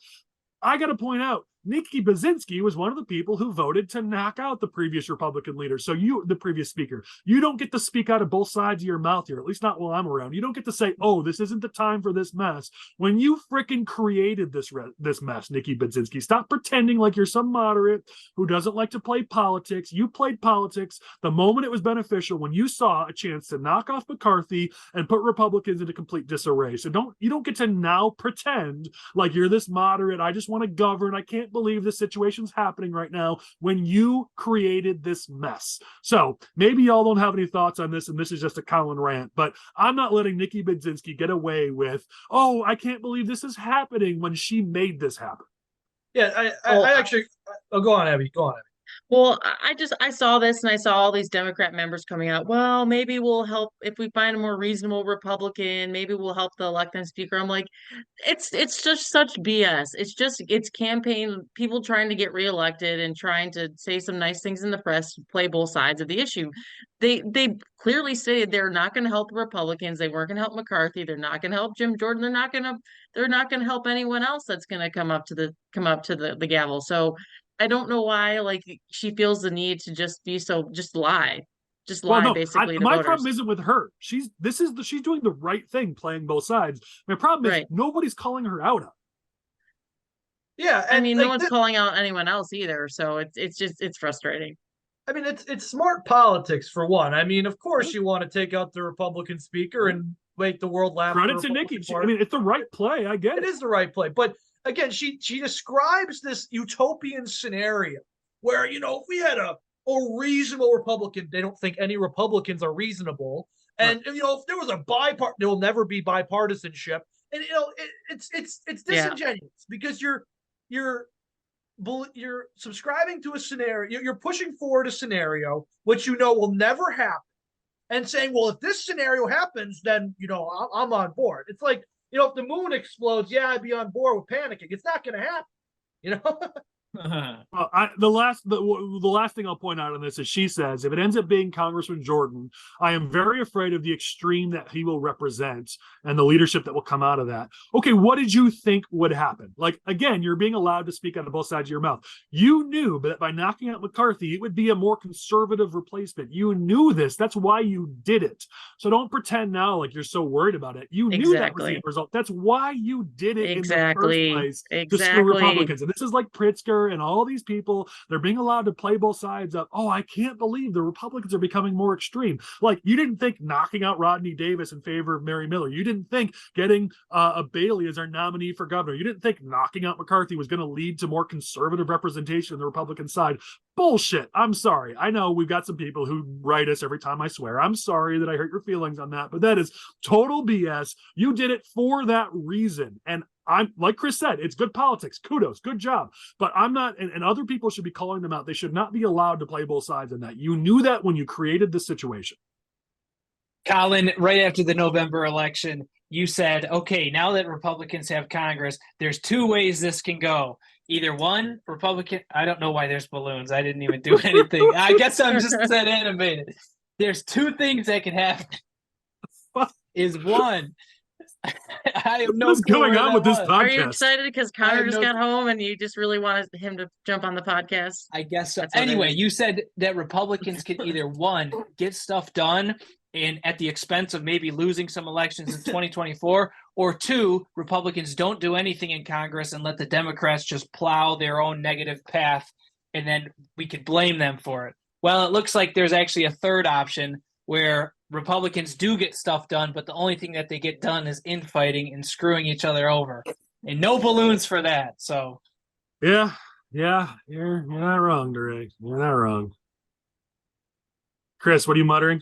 I got to point out, Nikki Budzinski was one of the people who voted to knock out the previous Republican leader. So the previous speaker, you don't get to speak out of both sides of your mouth here, at least not while I'm around. You don't get to say, oh, this isn't the time for this mess. When you freaking created this mess, Nikki Budzinski, stop pretending like you're some moderate who doesn't like to play politics. You played politics the moment it was beneficial, when you saw a chance to knock off McCarthy and put Republicans into complete disarray. So you don't get to now pretend like you're this moderate. I just want to govern. I can't believe this situation's happening right now, when you created this mess. So maybe y'all don't have any thoughts on this, and this is just a Collin rant, but I'm not letting Nikki Budzinski get away with, oh, I can't believe this is happening, when she made this happen. Yeah, I actually. Oh, go on, Abby. Go on, Abby. Well, I saw this and I saw all these Democrat members coming out. Well, maybe we'll help if we find a more reasonable Republican. Maybe we'll help the elected speaker. I'm like, it's just such BS. It's campaign people trying to get reelected and trying to say some nice things in the press, play both sides of the issue. They clearly stated they're not going to help the Republicans. They weren't going to help McCarthy. They're not going to help Jim Jordan. They're not going to help anyone else that's going to come up to the gavel. So I don't know why, like, she feels the need to just lie, basically. My problem isn't with her. She's doing the right thing, playing both sides. My problem is nobody's calling her out on it. Yeah, I mean, no one's calling out anyone else either. So it's frustrating. I mean, it's smart politics for one. I mean, of course, you want to take out the Republican speaker and make the world laugh. Credit to Nikki. I mean, it's the right play. I get it. It is the right play, but. Again, she describes this utopian scenario where, if we had a reasonable Republican, they don't think any Republicans are reasonable. And, if there was there will never be bipartisanship. And, it's disingenuous because you're subscribing to a scenario. You're pushing forward a scenario which will never happen, and saying, well, if this scenario happens, then, I'm on board. It's like, if the moon explodes, I'd be on board with panicking. It's not going to happen, The last thing I'll point out on this is she says, if it ends up being Congressman Jordan, I am very afraid of the extreme that he will represent and the leadership that will come out of that. Okay, what did you think would happen? Like, again, you're being allowed to speak out of both sides of your mouth. You knew that by knocking out McCarthy, it would be a more conservative replacement. You knew this. That's why you did it. So don't pretend now like you're so worried about it. You knew that was the result. That's why you did it in the first place, to screw Republicans. And this is like Pritzker and all these people, they're being allowed to play both sides of, oh, I can't believe the Republicans are becoming more extreme. Like, you didn't think knocking out Rodney Davis in favor of Mary Miller. You didn't think getting a Bailey as our nominee for governor. You didn't think knocking out McCarthy was going to lead to more conservative representation on the Republican side. Bullshit. I'm sorry. I know we've got some people who write us every time I swear. I'm sorry that I hurt your feelings on that, but that is total BS. You did it for that reason. And I'm like Chris said, it's good politics. Kudos, good job. But I'm not, and other people should be calling them out. They should not be allowed to play both sides in that. You knew that when you created the situation. Collin, right after the November election, you said, okay, now that Republicans have Congress, there's two ways this can go. Either one, Republican, I don't know why there's balloons. I didn't even do anything. I guess I'm just that animated. There's two things that can happen. Is one, I have no What's going on with this podcast? Are you excited because Connor just got home and you just really wanted him to jump on the podcast? I guess so. Anyway, you said that Republicans can either one, get stuff done and at the expense of maybe losing some elections in 2024, or two, Republicans don't do anything in Congress and let the Democrats just plow their own negative path, and then we could blame them for it. Well, it looks like there's actually a third option where Republicans do get stuff done, but the only thing that they get done is infighting and screwing each other over. And no balloons for that. So yeah, you're not wrong, Derek. You're not wrong. Chris, what are you muttering?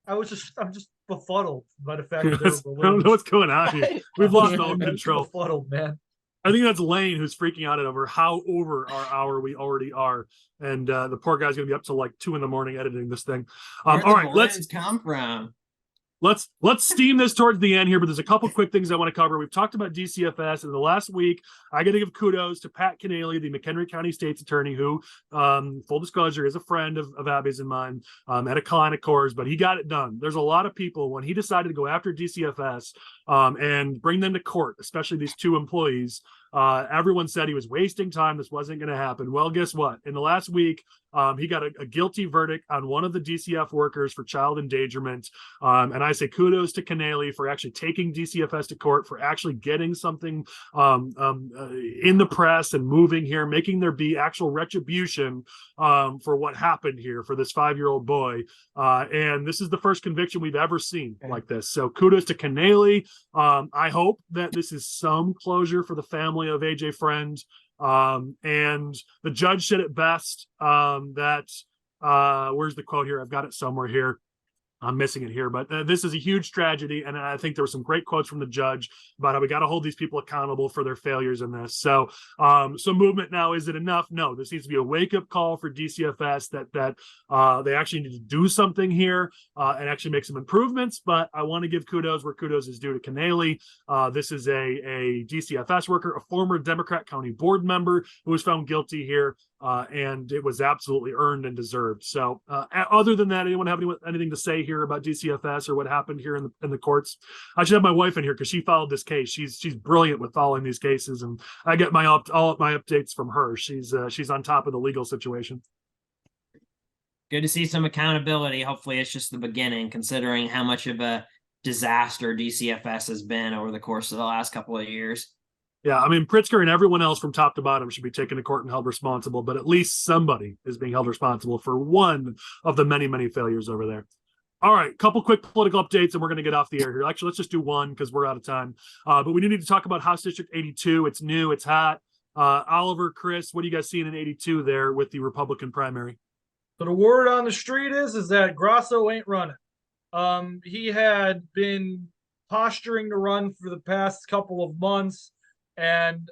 I'm just befuddled by the fact that I they're don't know what's going on here. We've lost all I'm just control. befuddled, man. I think that's Lane who's freaking out over how over our hour we already are, and the poor guy's gonna be up till like 2 a.m. editing this thing. Where All right, let's come from. let's steam this towards the end here, but there's a couple quick things I want to cover. We've talked about DCFS, and the last week I got to give kudos to Pat Keneally, the McHenry County State's attorney, who, full disclosure, is a friend of Abby's and mine, at a Collin and Cor's, but he got it done. There's a lot of people, when he decided to go after DCFS and bring them to court, especially these 2 employees, everyone said he was wasting time. This wasn't going to happen. Well, guess what? In the last week, he got a guilty verdict on one of the DCF workers for child endangerment. And I say kudos to Keneally for actually taking DCFS to court, for actually getting something in the press and moving here, making there be actual retribution for what happened here for this 5-year-old boy. And this is the first conviction we've ever seen like this. So kudos to Keneally. I hope that this is some closure for the family of AJ Friend. And the judge said it best, that where's the quote here? I've got it somewhere here. I'm missing it here, but this is a huge tragedy. And I think there were some great quotes from the judge about how we got to hold these people accountable for their failures in this. So, movement now, is it enough? No, this needs to be a wake up call for DCFS that they actually need to do something here, and actually make some improvements. But I want to give kudos where kudos is due to Keneally. This is a DCFS worker, a former Democrat county board member who was found guilty here. And it was absolutely earned and deserved. So, other than that, anyone have anything to say here about DCFS or what happened here in the courts? I should have my wife in here because she followed this case. She's brilliant with following these cases, and I get all of my updates from her. She's on top of the legal situation. Good to see some accountability. Hopefully, it's just the beginning, considering how much of a disaster DCFS has been over the course of the last couple of years. Yeah, I mean, Pritzker and everyone else from top to bottom should be taken to court and held responsible, but at least somebody is being held responsible for one of the many, many failures over there. All right, couple quick political updates, and we're going to get off the air here. Actually, let's just do one because we're out of time. But we do need to talk about House District 82. It's new, it's hot. Oliver, Chris, what are you guys seeing in 82 there with the Republican primary? So the word on the street is that Grasso ain't running. He had been posturing to run for the past couple of months. And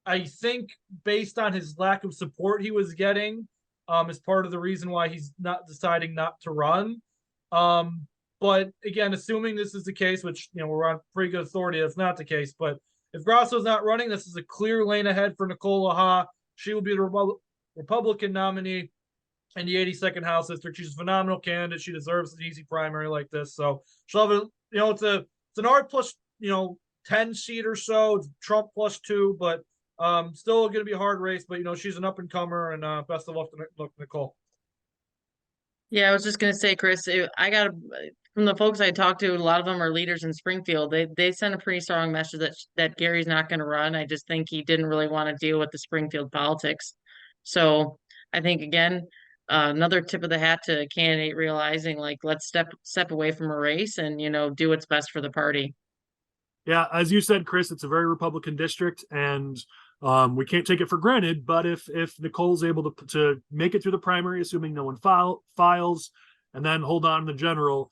I think based on his lack of support he was getting, is part of the reason why he's not deciding not to run. But again, assuming this is the case, which, we're on pretty good authority, that's not the case. But if Grasso's not running, this is a clear lane ahead for Nicole. She will be the Republican nominee in the 82nd House District. She's a phenomenal candidate. She deserves an easy primary like this. So she'll have it's an R plus, 10 seat or so. It's Trump plus 2, but still going to be a hard race. But she's an up and comer, and best of luck to Nicole. Yeah, I was just gonna say, Chris, I got from the folks I talked to, a lot of them are leaders in Springfield. They sent a pretty strong message that Gary's not going to run. I just think he didn't really want to deal with the Springfield politics. So I think, again, another tip of the hat to a candidate realizing, like, let's step away from a race and do what's best for the party. Yeah, as you said, Chris, it's a very Republican district, and we can't take it for granted. But if Nicole's able to make it through the primary, assuming no one files, and then hold on to the general,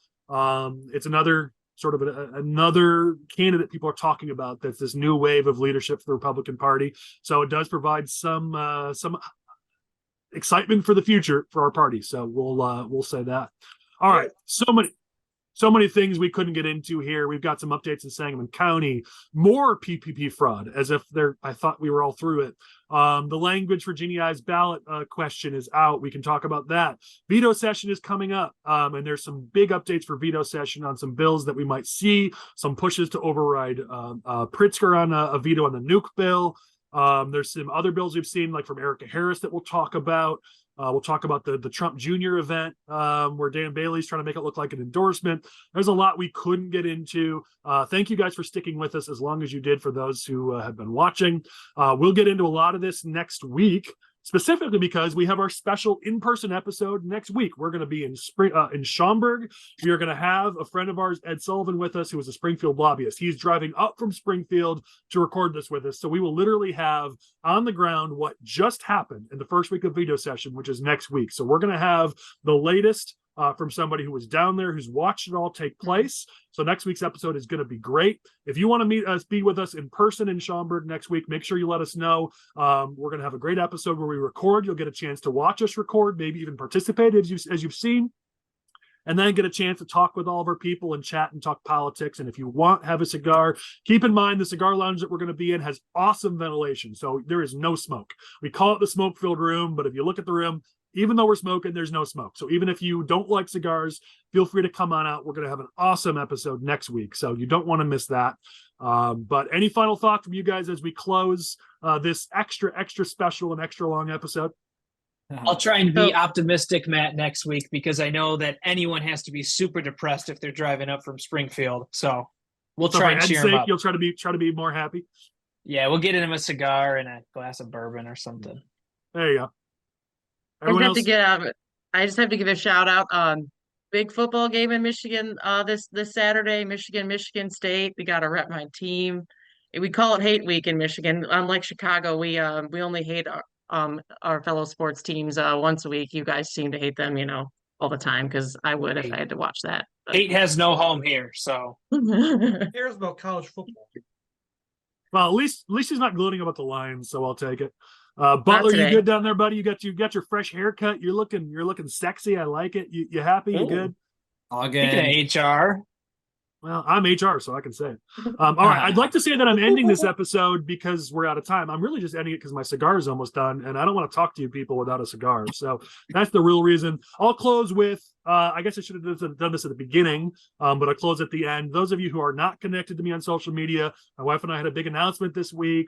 it's another sort of another candidate people are talking about. That's this new wave of leadership for the Republican Party. So it does provide some excitement for the future for our party. So we'll say that. All right, so many things we couldn't get into here. We've got some updates in Sangamon County, more PPP fraud, as if I thought we were all through it. The language for Jeannie Ives ballot question is out. We can talk about that. Veto session is coming up, and there's some big updates for veto session on some bills that we might see, some pushes to override Pritzker on a veto on the nuke bill. There's some other bills we've seen, like from Erica Harris, that we'll talk about. We'll talk about the Trump Jr. event, where Dan Bailey's trying to make it look like an endorsement. There's a lot we couldn't get into. Thank you guys for sticking with us as long as you did, for those who have been watching. We'll get into a lot of this next week, specifically because we have our special in-person episode next week. We're going to be in Schaumburg. We are going to have a friend of ours, Ed Sullivan, with us, who is a Springfield lobbyist. He's driving up from Springfield to record this with us. So we will literally have on the ground what just happened in the first week of veto session, which is next week. So we're going to have the latest from somebody who was down there, who's watched it all take place. So next week's episode is going to be great. If you want to be with us in person in Schaumburg next week, make sure you let us know. We're going to have a great episode where we record. You'll get a chance to watch us record, maybe even participate as you've seen, and then get a chance to talk with all of our people and chat and talk politics. And if you have a cigar, keep in mind the cigar lounge that we're going to be in has awesome ventilation. So there is no smoke. We call it the smoke-filled room, but if you look at the room, even though we're smoking, there's no smoke. So even if you don't like cigars, feel free to come on out. We're going to have an awesome episode next week, so you don't want to miss that. But any final thought from you guys as we close this extra special and extra long episode? I'll try and be optimistic, Matt, next week, because I know that anyone has to be super depressed if they're driving up from Springfield. So we'll try and cheer them up. You'll try to be more happy. Yeah, we'll get him a cigar and a glass of bourbon or something. There you go. I just have to give a shout out. Big football game in Michigan this Saturday. Michigan State. We got to rep my team. We call it Hate Week in Michigan. Unlike Chicago, we only hate our fellow sports teams once a week. You guys seem to hate them, all the time, because I would if I had to watch that. But... Hate has no home here, so. Who cares about college football? Well, at least he's not gloating about the Lions, so I'll take it. Butler, you good down there, buddy? You got your fresh haircut. You're looking sexy. I like it. You happy? You good? All good. Speaking of HR. Well, I'm HR, so I can say it. All right. I'd like to say that I'm ending this episode because we're out of time. I'm really just ending it because my cigar is almost done, and I don't want to talk to you people without a cigar. So that's the real reason. I'll close with, I guess I should have done this at the beginning, but I'll close at the end. Those of you who are not connected to me on social media, my wife and I had a big announcement this week.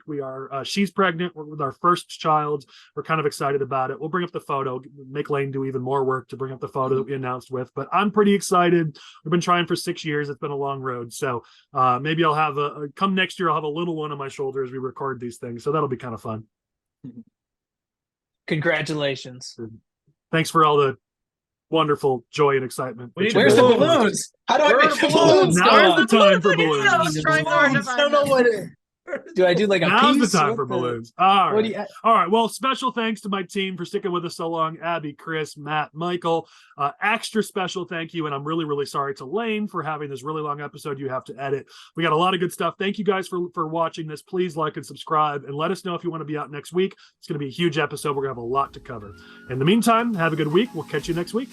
She's pregnant with our first child. We're kind of excited about it. We'll bring up the photo, make Lane do even more work to bring up the photo that we announced with, but I'm pretty excited. We've been trying for 6 years. It's been a long road. So maybe I'll have come next year, I'll have a little one on my shoulder as we record these things. So that'll be kind of fun. Congratulations. Thanks for all the wonderful joy and excitement. Where's the balloons? How do I make the balloons? Now's the time for balloons. I don't know what it. Do I do like a Now's piece? the time for balloons. All right. All right. Well, special thanks to my team for sticking with us so long. Abby, Chris, Matt, Michael. Extra special thank you. And I'm really, really sorry to Lane for having this really long episode you have to edit. We got a lot of good stuff. Thank you guys for watching this. Please like and subscribe and let us know if you want to be out next week. It's going to be a huge episode. We're going to have a lot to cover. In the meantime, have a good week. We'll catch you next week.